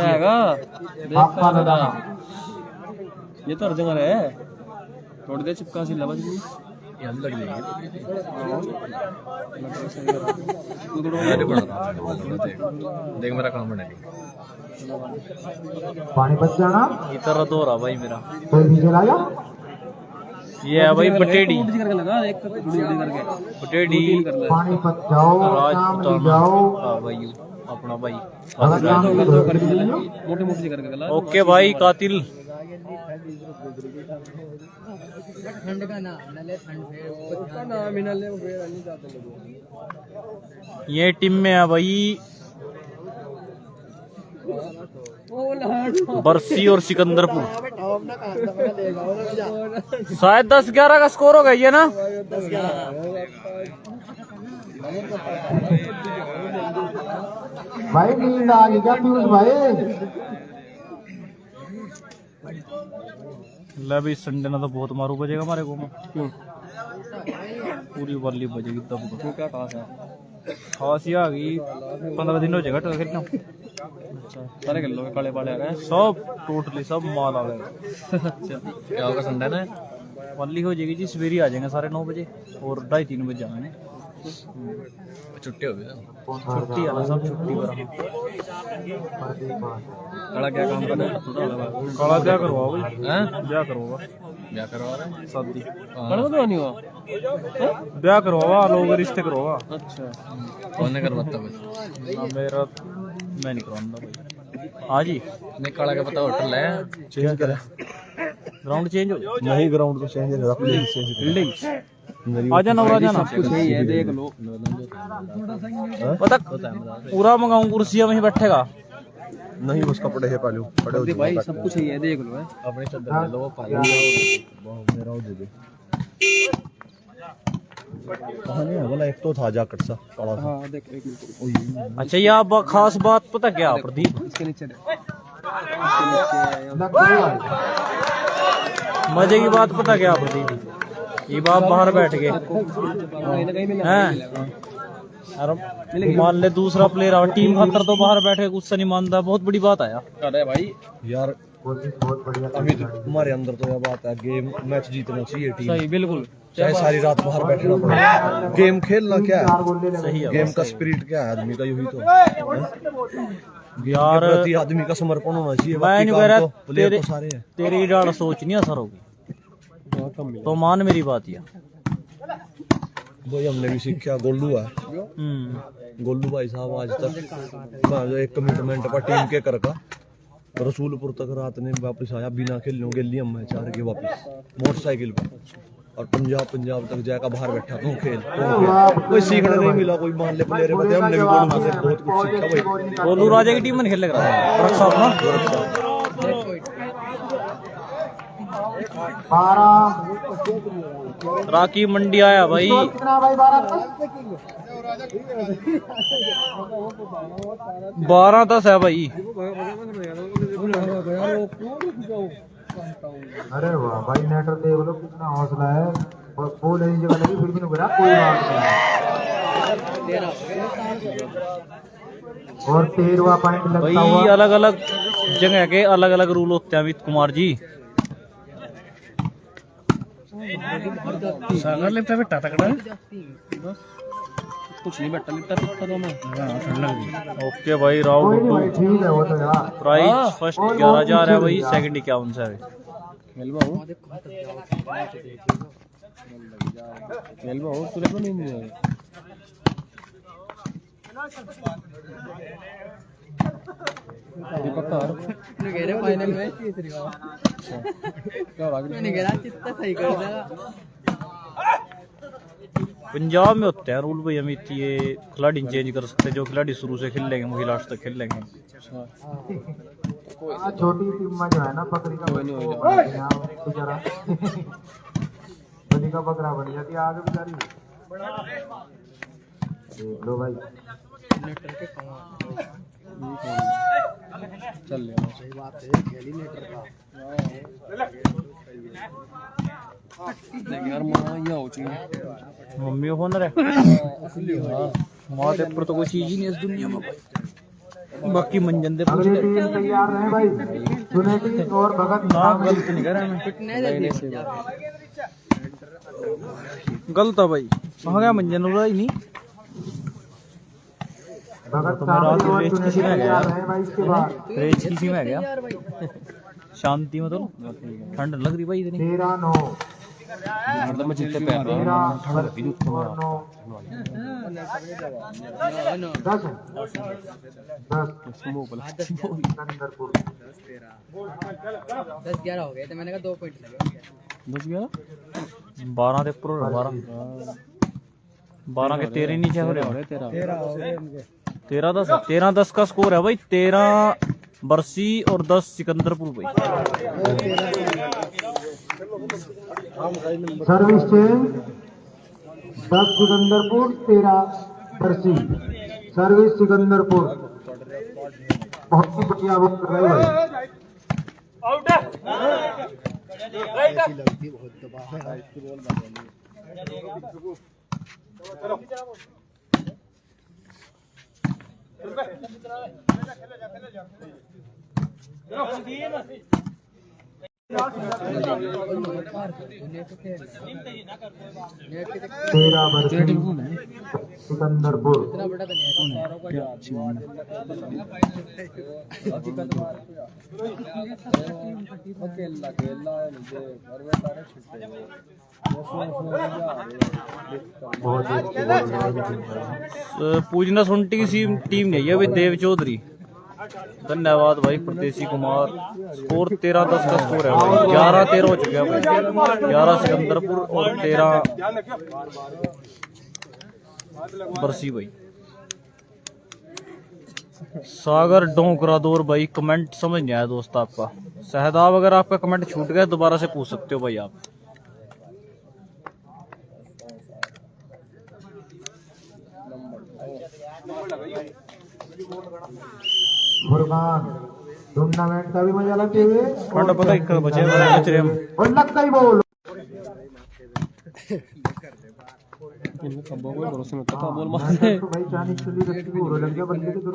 ये तो अर्जंग है, थोड़ी देर चिपका सी लगा लग जाएगी। देख मेरा काम बनेगा, पानी बच जाना इधर दो रहा भाई मेरा। कोई भी चलाया ये है भाई पटेडी, पटेडी पानी बच जाओ, नाम ले जाओ। हाँ भाई अपना भाई। अगर नाम ले जाओ ओके भाई कातिल। ये टीम में है भाई बरसी और सिकंदरपुर। शायद 10-11 का स्कोर हो गई है ना। भाई नींद आ गई क्या पीयूष भाई? ले भाई संडे ना तो बहुत मारू बजेगा हमारे को में। क्यों? पूरी वाली बजेगी तब। तो क्या खास है? खास ही आ गई 15 दिन हो जाएगा तो खेलना। अच्छा सारे खेल लोगे, काले वाले आ गए सब, टोटली सब माल आ गए। क्या होगा संडे ना वाली हो जाएगी जी, सवेरे आ जाएंगे सारे 9 बजे और 2:30-3 बजे जाएंगे। छुट्टी हो गई, छुट्टी है ना, सब छुट्टी पर। काला क्या काम कर रहा है? काला क्या करवाओ भाई? हैं क्या करवाओ? क्या करवा रहे हैं? शादी काला तो नहीं हुआ, ब्याह करवावा, लोग रिश्ते करवावा। अच्छा कौन ने करवाता भाई? मेरा मैं नहीं करवाऊंगा भाई। हाँ जी नहीं, काला का पता होटल है चेंज करे। ग्राउंड चेंज हो जाए। नहीं ग्राउंड को चेंज है फील्डिंग आजा नवरा जाना देख लो पता पूरा मंगाऊं कुर्सियां वहीं बैठेगा। नहीं उसका पड़े है पहले पड़े हो भाई सब कुछ है देख लो है अपने चद्दर ले लो मेरा दे दे कहां नहीं है बोला एक तो था जाकट सा पड़ा था। हाँ देख एक मिनट अच्छा यह खास बात पता क्या प्रदीप इसके नीचे देख। मजे की बात पता क्या प्रदीप ये बात बाहर बैठ गए हैं और मान ले दूसरा प्लेयर और टीम खातर तो बाहर बैठे गुस्सा नहीं मानता बहुत बड़ी बात आया। अरे भाई यार बहुत बढ़िया अभी हमारे अंदर तो यह बात है गेम मैच जीतना चाहिए टीम सही बिल्कुल चाहे सारी रात बाहर बैठना पड़े गेम खेलना क्या है सही है गेम का स्पिरिट क्या है आदमी का यही तो यार प्रति आदमी का समर्पण होना चाहिए मैं बाकी नहीं काम कह रहा तो प्लेयर तो सारे हैं। तेरी डाल सोच नहीं असर होगी तो मान मेरी बात ये वही हमने भी सीखा गोलू है गोलू भाई साहब आज तक एक कमिटमेंट पर टीम के कर का रसूलपुर तक रात ने वापस आया बिना खेलने गेली हम मैच हार के वापस मोटरसाइकिल पर और पंजाब तक जाकर बाहर बैठा तू खेल कोई सीखने नहीं मिला कोई मान ले प्लेयर बता हमने भी गोलू से बहुत कुछ सीखा भाई गोलू राजा की टीम में खेलने रहा रक्षा अपना 12 राकी मंडी आया भाई कितना भाई 12 12-10 है भाई। अरे वाह भाई नेटर देख लो कितना हौसला है बॉल ऐसी जगह लगी फिर भी नहीं गिरा कोई बात नहीं और 13वां पॉइंट लगता भाई हुआ अलग अलग जगह के अलग अलग रूल होते हैं अमित कुमार जी। सागर लिफ्ट पे तकड़ा कुछ नहीं बैठा लिफ्ट पे तो मैं ओके भाई राव कोई नहीं गुड्डू भाई ठीक है वो तो यार प्राइस फर्स्ट 11,000 है भाई सेकंड 51 है मेलबा हो तुरे को नहीं है पक्का फाइनल में तीसरी बार क्या मैंने कह रहा कितना सही कर देगा पंजाब में होते हैं रूल भाई अमित ये खिलाड़ी चेंज कर सकते जो खिलाड़ी शुरू से खेल लेंगे वही लास्ट तक खेल लेंगे। छोटी टीम में जो है ना बकरी का बेचारा बकरी का बकरा बन जाती है आगे बेचारी लो भाई चल ले सही बात है खेली लीटर का यार मां ये हो चाहिए मम्मी होनर है माँ के ऊपर तो कोई चीज ही नहीं इस दुनिया में बाकी मंजन दे अगली टीम तैयार रहे भाई सुनेटी और भगत ना गलत नहीं कर रहा मैं गलत है भाई कहाँ गया मंजन हो रहा ही नहीं भगत तो मेरा सामने और रेंज सुनेटी किसी में गया तैयार रहे भाई इसके बाद रेंज किसी में गया शांति मतलब ठंड लग रही भाई इतनी 13-9 मतलब मैं जितने पे 13 और 9 10 सिकंदरपुर 10-11 हो गए थे मैंने कहा 2 पॉइंट लगे 12 के ऊपर 12 के 13 नीचे हो रहे 13-10 का स्कोर है भाई 13 बरसी और 10 सिकंदरपुर भाई। सर्विस चेंज 10 सिकंदरपुर 13 बरसी सर्विस सिकंदरपुर बहुत ही बढ़िया वो कर रहे भाई तेरा बरसी सिकंदरपुर पूजना सुनटी की टीम नहीं है भाई देव चौधरी धन्यवाद भाई परदेसी कुमार। स्कोर 13-10 का स्कोर है भाई। 11-13 हो चुका है भाई। 11 सिकंदरपुर और 13 बरसी भाई। सागर डोंकरा दौर भाई कमेंट समझ नहीं आया दोस्त आपका। सहदाब अगर आपका कमेंट छूट गया दोबारा से पूछ सकते हो भाई आप। फुरकान टूर्नामेंट का भी मजा लेते हुए खंड पता ही कब बचे बचे हम। और लगता ही बोल बोल मारते तो भाई चांदी चली रखी हो लग गया बंदे के करो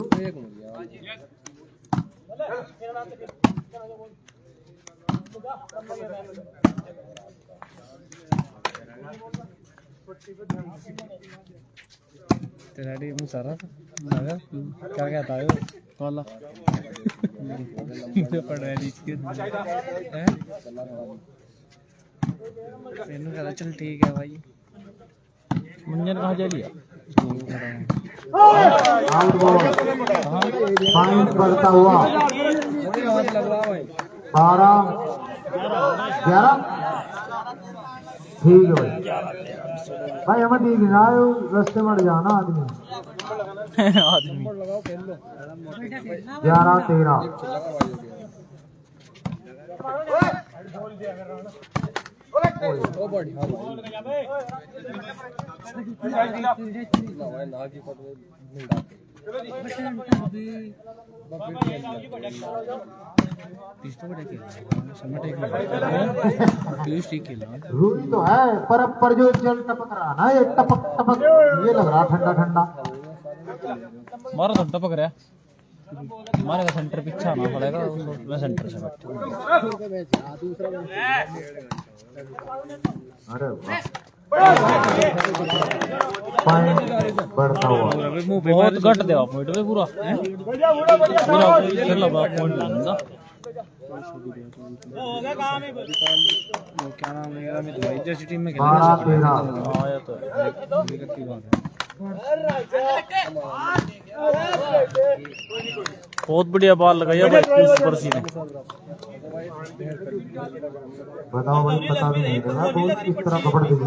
तेरा मुंह सारा क्या कहता है वाला पड़ रहा है इसके मैंने कहा चल ठीक है भाई मंजन कहाँ जा लिया। आउट बॉल पॉइंट बढ़ता हुआ 12-11 ठीक है भाई भाई हमें ठीक ना रास्ते में जाना आदमी आदमी 11-13 रूढ़ी तो है पर जो जल टपक रहा ना ये टपक टपक ये लग रहा ठंडा ठंडा मारा तो टपक रहा है। हमारे का सेंटर पीछे आना पड़ेगा। मैं सेंटर से बैठा। अरे वाह पॉइंट बढ़ता हुआ बहुत घट देवा पॉइंट पे पूरा पूरा खेल लगा पॉइंट लेना। क्या नाम है यार मैं भाई जैसी टीम में 12-13 आया तो बहुत बढ़िया बॉल लगाई है भाई उस बरसी ने। बताओ भाई पता भी नहीं लगा बॉल किस तरह पकड़ के दी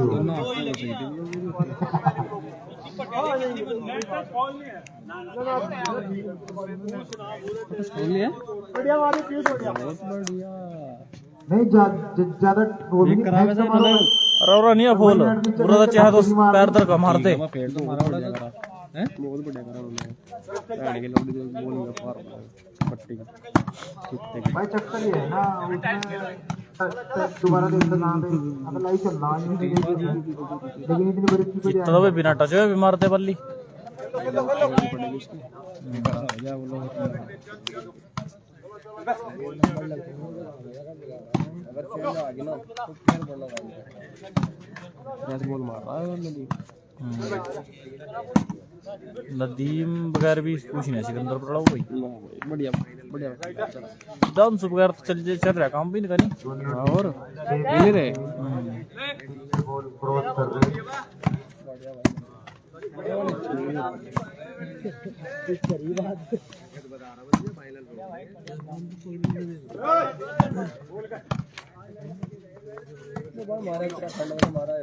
नहीं ज्यादा वो भी नहीं अरे नहीं है फूल पूरा तो चाहे तो पैर तक मारते। पेड़ तो मारा बढ़िया करा हैं बहुत बढ़िया करा उन्होंने पैड के लौड़ी जो बॉलिंग का पार पट्टी भाई चक्कर ये है ना उसमें दोबारा देखते ना अगर लाइव चल रहा है लेकिन इतनी बड़ी चीज तो भाई बिना टच हुए भी मारते बल्ली। बॉल मार रहा है नदीम बगैर भी कुछ नहीं सिकंदर पड़ा भाई। बढ़िया बढ़िया दम से बगैर तो चल रहा काम भी नहीं करनी। और मिल रहे बॉल क्रॉस कर रहे हमारे उत्तराखंड में हमारा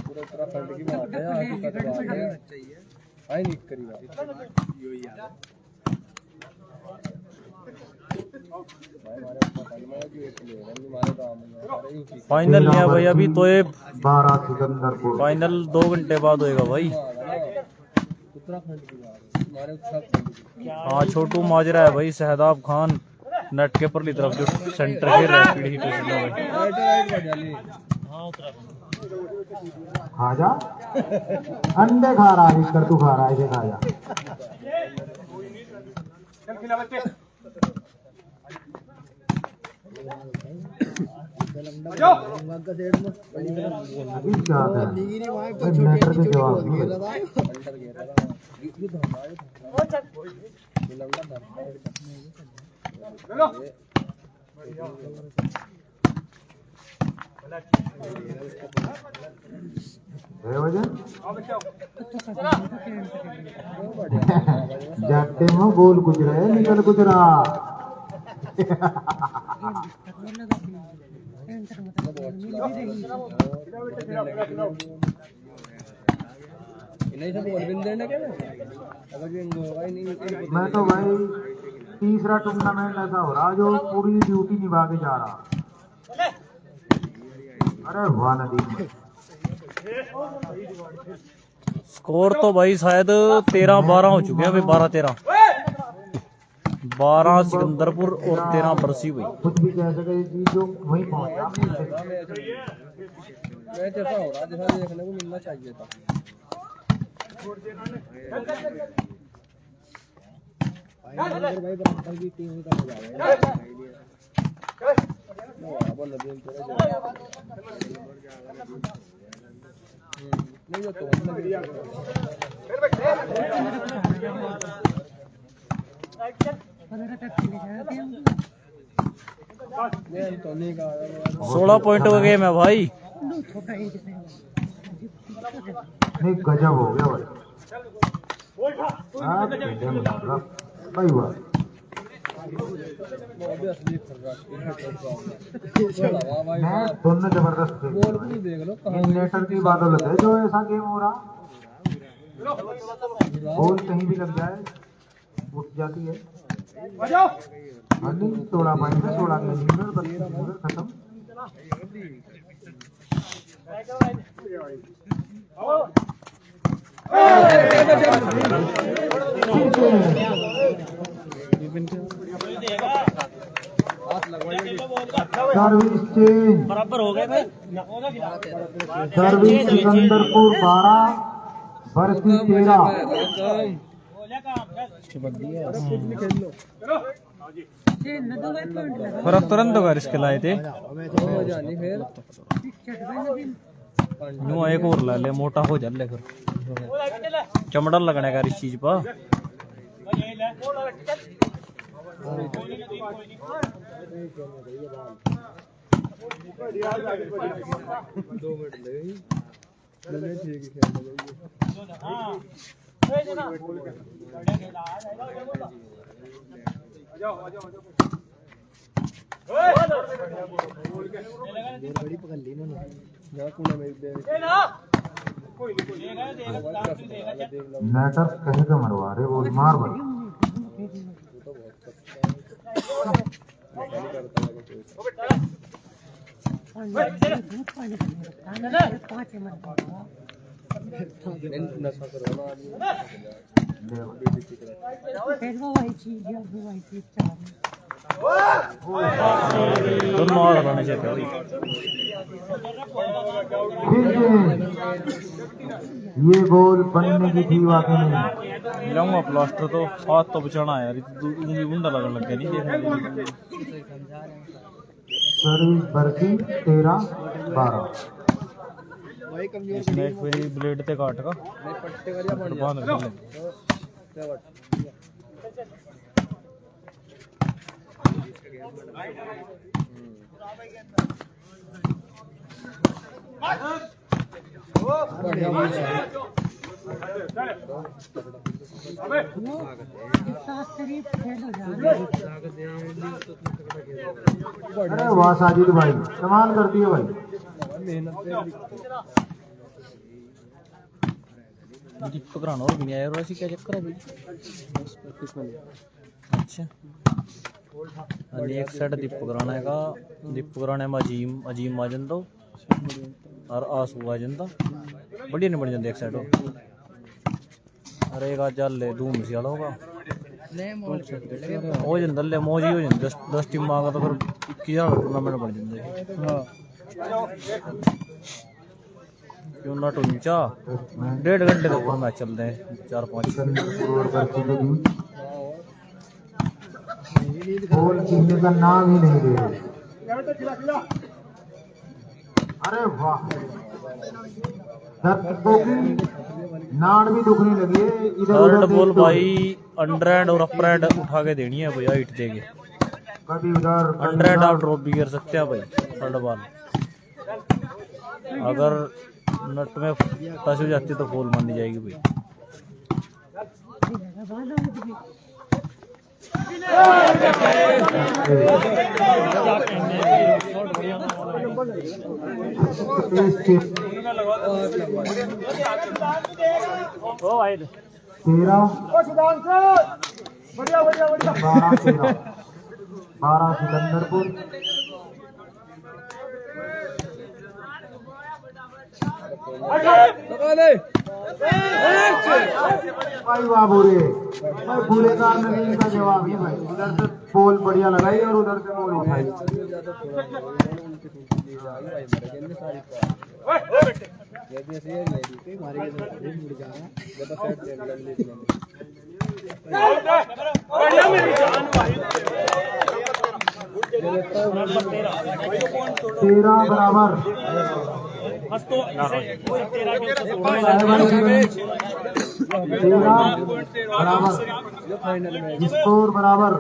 पूरे उत्तराखंड की बात है हकीकत बात है आई नहीं करी बात फाइनल नहीं है भाई अभी तो ये 12 सिकंदरपुर फाइनल 2 घंटे बाद होएगा भाई। उत्तराखंड की बात हमारे उत्तराखंड की। हाँ छोटू माजरा है भाई। सहदाब खान नेट के परली तरफ जो सेंटर के रैपिड हिट है भाई। खा जा अंडे खा रहा है कर तू खा रहा है इसे खा जा अभी क्या है मैटर के जवाब जाते हो गोल गुजरा है निकल गुजरा। मैं तो भाई तीसरा टूर्नामेंट ऐसा हो रहा जो पूरी ड्यूटी निभा के जा रहा। अरे वाह नदी। स्कोर तो भाई शायद 13-12 हो चुके हैं भाई, 12-13। 12 सिकंदरपुर और 13 बरसी भाई। कुछ भी कह सके जी जो वहीं पहुंचा। मैच ऐसा हो रहा जैसा देखने को मिलना चाहिए था। भाई बराबर की टीम का मजा आएगा। नहीं तो टोनी का 16 पॉइंट का गेम है भाई। नहीं गजब हो गया भाई। भाई वाह मैं दोनों जबरदस्त थे। नेटर की बादौलत है जो ऐसा गेम हो रहा। बॉल कहीं भी लग जाए उठ जाती है। नहीं तोड़ा पानी में 16 के खत्म। सर्विस चेंज बराबर हो गए भाई। सर्विस सिकंदरपुर 12 बरसी 13। फर्क तुरंत होगा इसके लाए थे। यूं एक और ला ले, मोटा हो जा ले फिर चमड़ा लगने का इस चीज पर। नेटर कहीं का मरवा रहे बोल मार भाई। दोनों और बनाने चाहिए भाई। ये गोल बनने की थी वाकई में। मिलाऊंगा प्लास्टर तो हाथ तो बचाना है यार, उंगली गुंडा लगने लग गया नहीं देखने। सर्विस बरसी 13-12। इसमें एक फिर ब्लेड ते काट का बांध रख ले। अरे वाह साजिद भाई कमाल कर दिए भाई। दीपक राणा और भी नहीं आया, और ऐसी क्या चक्कर है भाई। अच्छा एक सेट दीपक राणा का, दीपक राणा में अजीम आ जाता और आंसू आ जाता। बढ़िया नहीं बन जाते एक सेट। अरे एक आज ले धूम से आला होगा हो जाता ले मौज ही हो जाती। 10 टीम आगा तो फिर 21,000 टूर्नामेंट बन जाते। क्यों ना टूंचा 1.5 घंटे तक मैच चलते हैं 4-5। गोल कीने का नाम ही नहीं ले रहे। अरे वाह नाड़ भी दुखने लगी है इधर थर्ड उधर बॉल भाई अंडर हैंड और अपर हैंड उठा के देनी है भाई। हाइट देके कभी उधर अंडर हैंड आप ड्रॉप भी कर सकते हैं भाई। थर्ड बॉल अगर नट में फंस हो जाती तो फूल मानी जाएगी भाई। बारह सिकंदरपुर। भाई बाबू रे भाई पूरे कार में इनका जवाब ही भाई, उधर से पोल बढ़िया लगाई और उधर से मोड़ उठाई। तेरह बराबर। तेरह बराबर, स्कोर बराबर।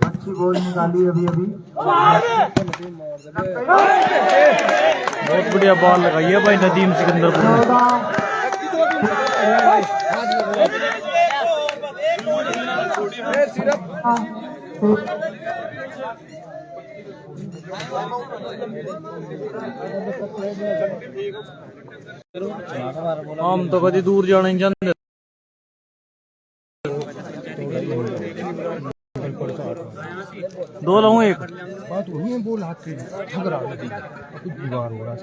अच्छी बॉल निकाली अभी अभी। बहुत बढ़िया बॉल लगाई है भाई नदीम सिकंदरपुर ने। हम तो कभी दूर जाना नहीं चाहते। दो लाऊं एक बात वही है, बोल हाथ से ठगरा दीवार हो रहा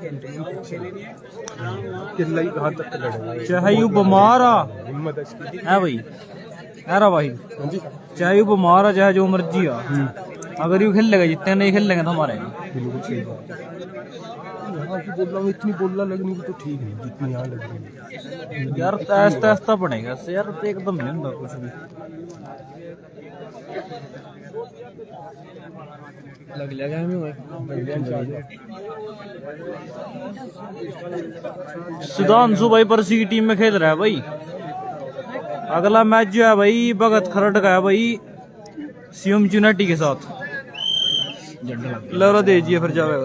चिल्लाई कहाँ तक लड़ेगा। चाहे यू बीमार आ हिम्मत है इसकी। है भाई, है भाई, चाहे यू बीमार आ चाहे जो मर्जी आ, अगर यू खेल लेगा जितने नहीं खेल लेंगे तो हमारे। बिल्कुल सही बात है। यहाँ की बोल रहा हूँ इतनी बोलना लगनी तो ठीक है जितनी यहाँ लग रही यार ऐसा ऐसा पड़ेगा से यार, तो एकदम नहीं होगा कुछ भी। लग लगा सुधांशु भाई परसी की टीम में खेल रहा है भाई। अगला मैच जो है भाई भगत खरड़ का है भाई सीएम यूनाइटेड के साथ। लहरा दीजिए फिर जावे।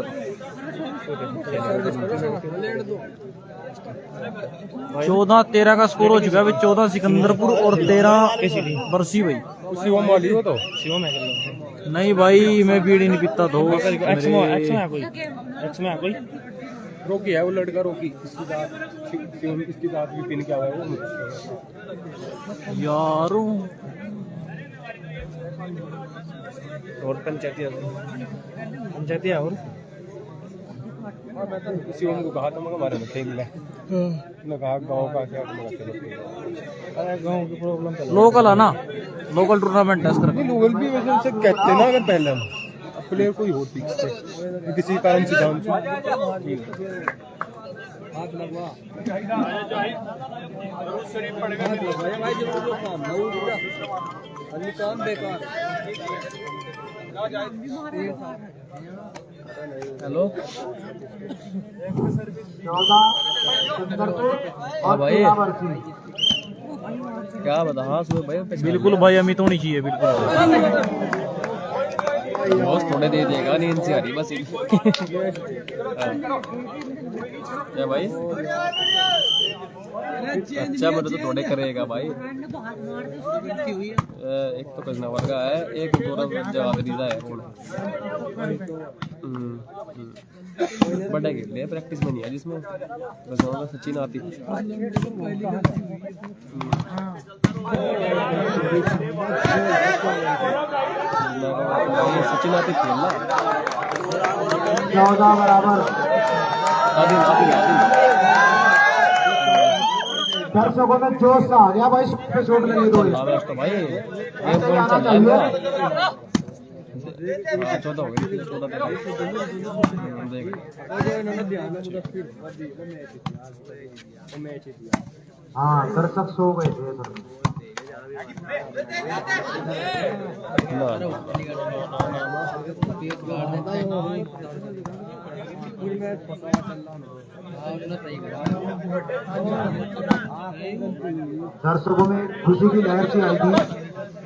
14-13 का स्कोर हो चुका है भाई। 14 सिकंदरपुर और 13 बरसी भाई। शिवम वाली हो तो नहीं भाई मैं बीड़ी नहीं पीता तो रोकी है वो लड़का, रोकी इसकी दांत भी पिन क्या हुआ है वो यारो। और पंचायती और मैं तो शिवम को कहा था मगर हमारे में खेल ले मैं कहा गाँव का क्या गाँव की प्रॉब्लम लोकल है ना, लोकल टूर्नामेंट है इसका। लोकल भी वैसे उनसे कहते ना अगर पहले हम प्लेयर कोई हो ठीक से किसी कारण से डाउन हाथ लगवा काम बेकार। हेलो 14 सिकंदरपुर और भाई। 13 बरसी। क्या बता। हाँ सुबह भाई बिल्कुल भाई अमित होनी चाहिए बिल्कुल। बॉस थोड़े दे देगा, नींद से आ रही बस क्या भाई? अच्छा बड़ा तो थोड़े करेगा भाई। एक तो कसना वर्गा है, एक गौरव जवाब दीदा है। बड़ा खेल लिया, प्रैक्टिस में नहीं है जिसमें सचिन आती। सचिन आती खेलना 14 बराबर। दर्शकों में जोश सा आ गया भाई, पे चोट लगी दो। तो भाई एक बॉल चल जाएगा। 14 हो गई, 14 हाँ दर्शक सो गए थे सर। दर्शकों में खुशी की लहर सी आई थी,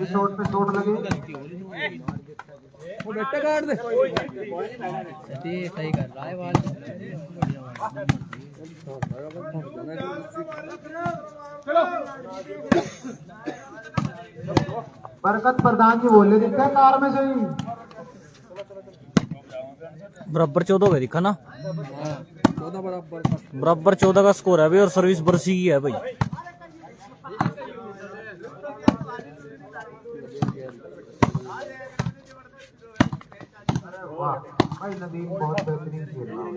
इस शॉट पे चोट लगे। सही कर रहा है बाल। बरकत प्रधान जी बोल रहे दिखता है कार में से ही। बराबर 14 हो गया दिखा ना, 14 बराबर 14 का स्कोर है भाई, और सर्विस बरसी की है भाई। वाह भाई, नदीम बहुत बेहतरीन खेल रहा है।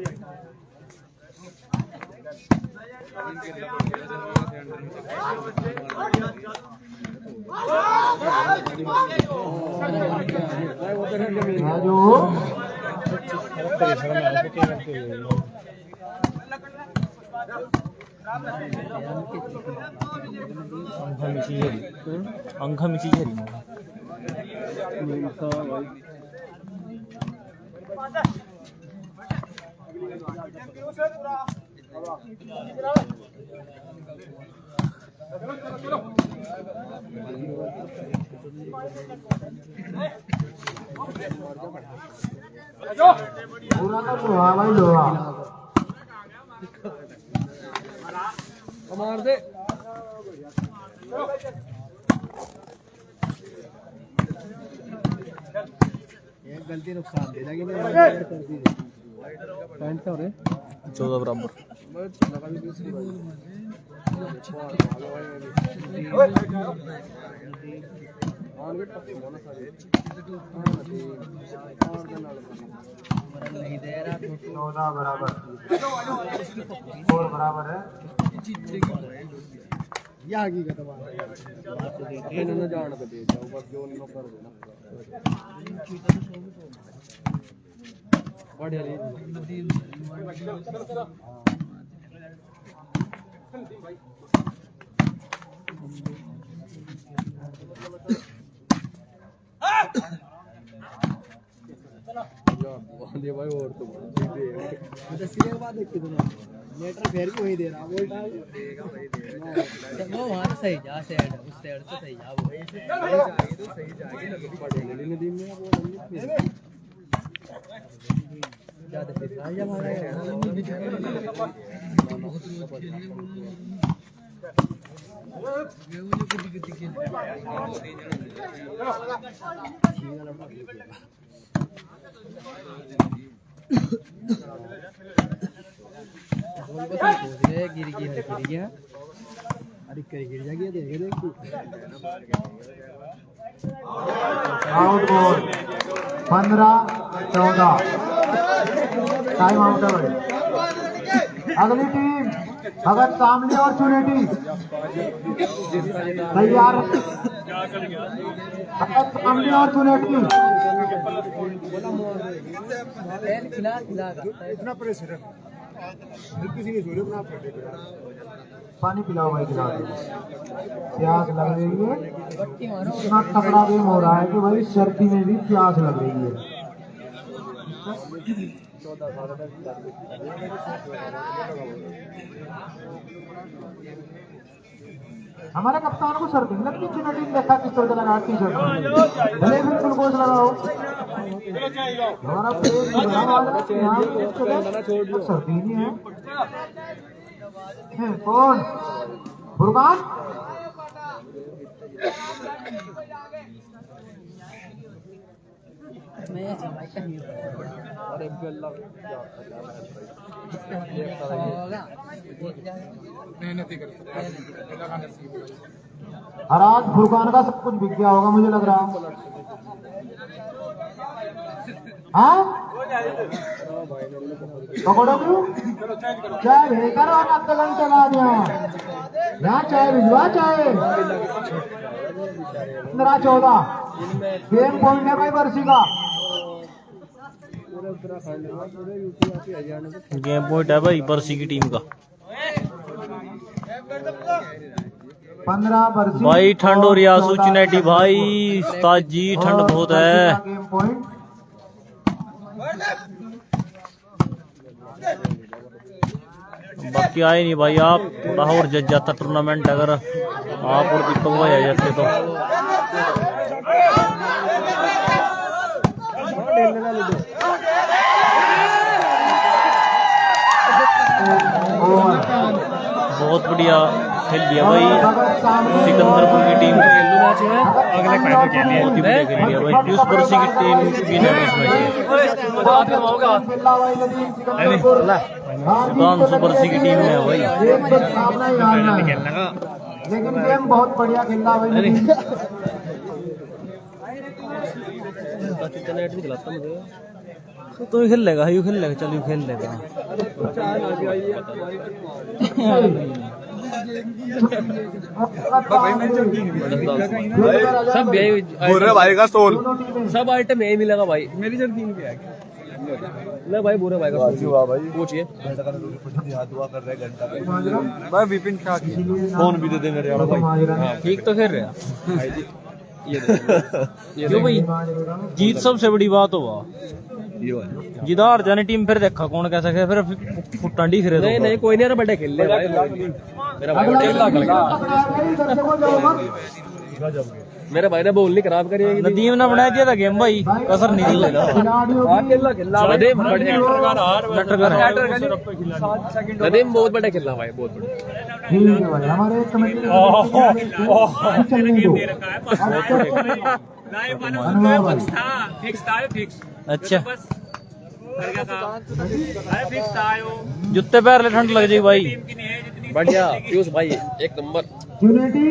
जो अंखा मिची झेरी पूरा तो लोहा भाई लोहा। मार दे। गलती नुकसान दे लगी 14 बराबर। नहीं दे रहा 14 बराबर, स्कोर बराबर है। ये हकीकत है। इन्होंने जान को दे जाओ बस, जो उनको कर देना बढ़िया। भाई और तो बात देखी तुमने लेटर फिर भी वही दे रहा वो वहाँ से सही जा से उस साइड से सही जा वो सही जाएगी ना पड़ेगी नदी में वो ज्यादा पिता या हमारा गिर गया अरे गिर जाएगी देख आउट बॉल 15-14, टाइम आउट है भाई। अगली टीम भगत सामली और चुनेटी तैयार। भगत सामली और चुनेटी इतना प्रेशर पानी पिलाओ भाई, खिला दो। प्यास लग रही है, इतना तगड़ा गेम हो रहा है कि भाई सर्दी में भी प्यास लग रही है। हमारे कप्तान को सर्दी नहीं लगती, चुनौती देखा किस तरह का लगा टी शर्ट, भले ही ग्लूकोज लगाओ। हमारा प्लेयर यहाँ सर्दी नहीं है। कौन फुरकान? और आज फुरकान का सब कुछ बिक गया होगा मुझे लग रहा है। हाँ पकड़ो क्यों? चाय भेज करो आधा घंटे बाद यहाँ चाय भिजवा चाय 15-14 गेम पॉइंट है भाई बरसी का। गेम पॉइंट है भाई बरसी की टीम का। 15 बरसी भाई ठंड हो रही है सुचिनेटी भाई उस्ताद जी ठंड बहुत है। गेम पॉइंट बाकी आए नहीं भाई आप थोड़ा और जज जाता टूर्नामेंट अगर आप और दीपक भाई आ जाते तो। बहुत बढ़िया खेल लिया भाई सिकंदरपुर की टीम ने। अगले फाइनल खेल लिया। बहुत ही बढ़िया खेल लिया भाई पीयूष बरसी की टीम भी ने इस मैच सुधांशु बरसी की टीम में है भाई। लेकिन गेम बहुत बढ़िया खेला भाई। तो खेल लेगा यू खेल लेगा चल यू खेल लेगा। सब भाई का सोल सब आइटम यही मिलेगा भाई। मेरी जर्सी भी है ले भाई बुरे भाई का पूछिए दुआ कर रहे घंटा भाई विपिन क्या फोन भी दे दे मेरे यार भाई। ठीक तो खेल रहे क्यों भाई जीत सबसे बड़ी बात हुआ जिदार जाने टीम फिर देखा कौन कैसा खेल फिर फुटांडी फिर नहीं नहीं कोई नहीं बड़े खेल ले भाई। मेरे भाई ने बॉल नहीं खराब करी। नदीम ने बना दिया था गेम भाई कसर नहीं दी। नदीम बहुत बड़ा खेला भाई बहुत बड़ा। ठीक है भाई हमारे कमेटी अच्छा जूते पैर ले ठंड लग जाएगी भाई। बढ़िया पीयूष भाई एक नंबर। यूनिटी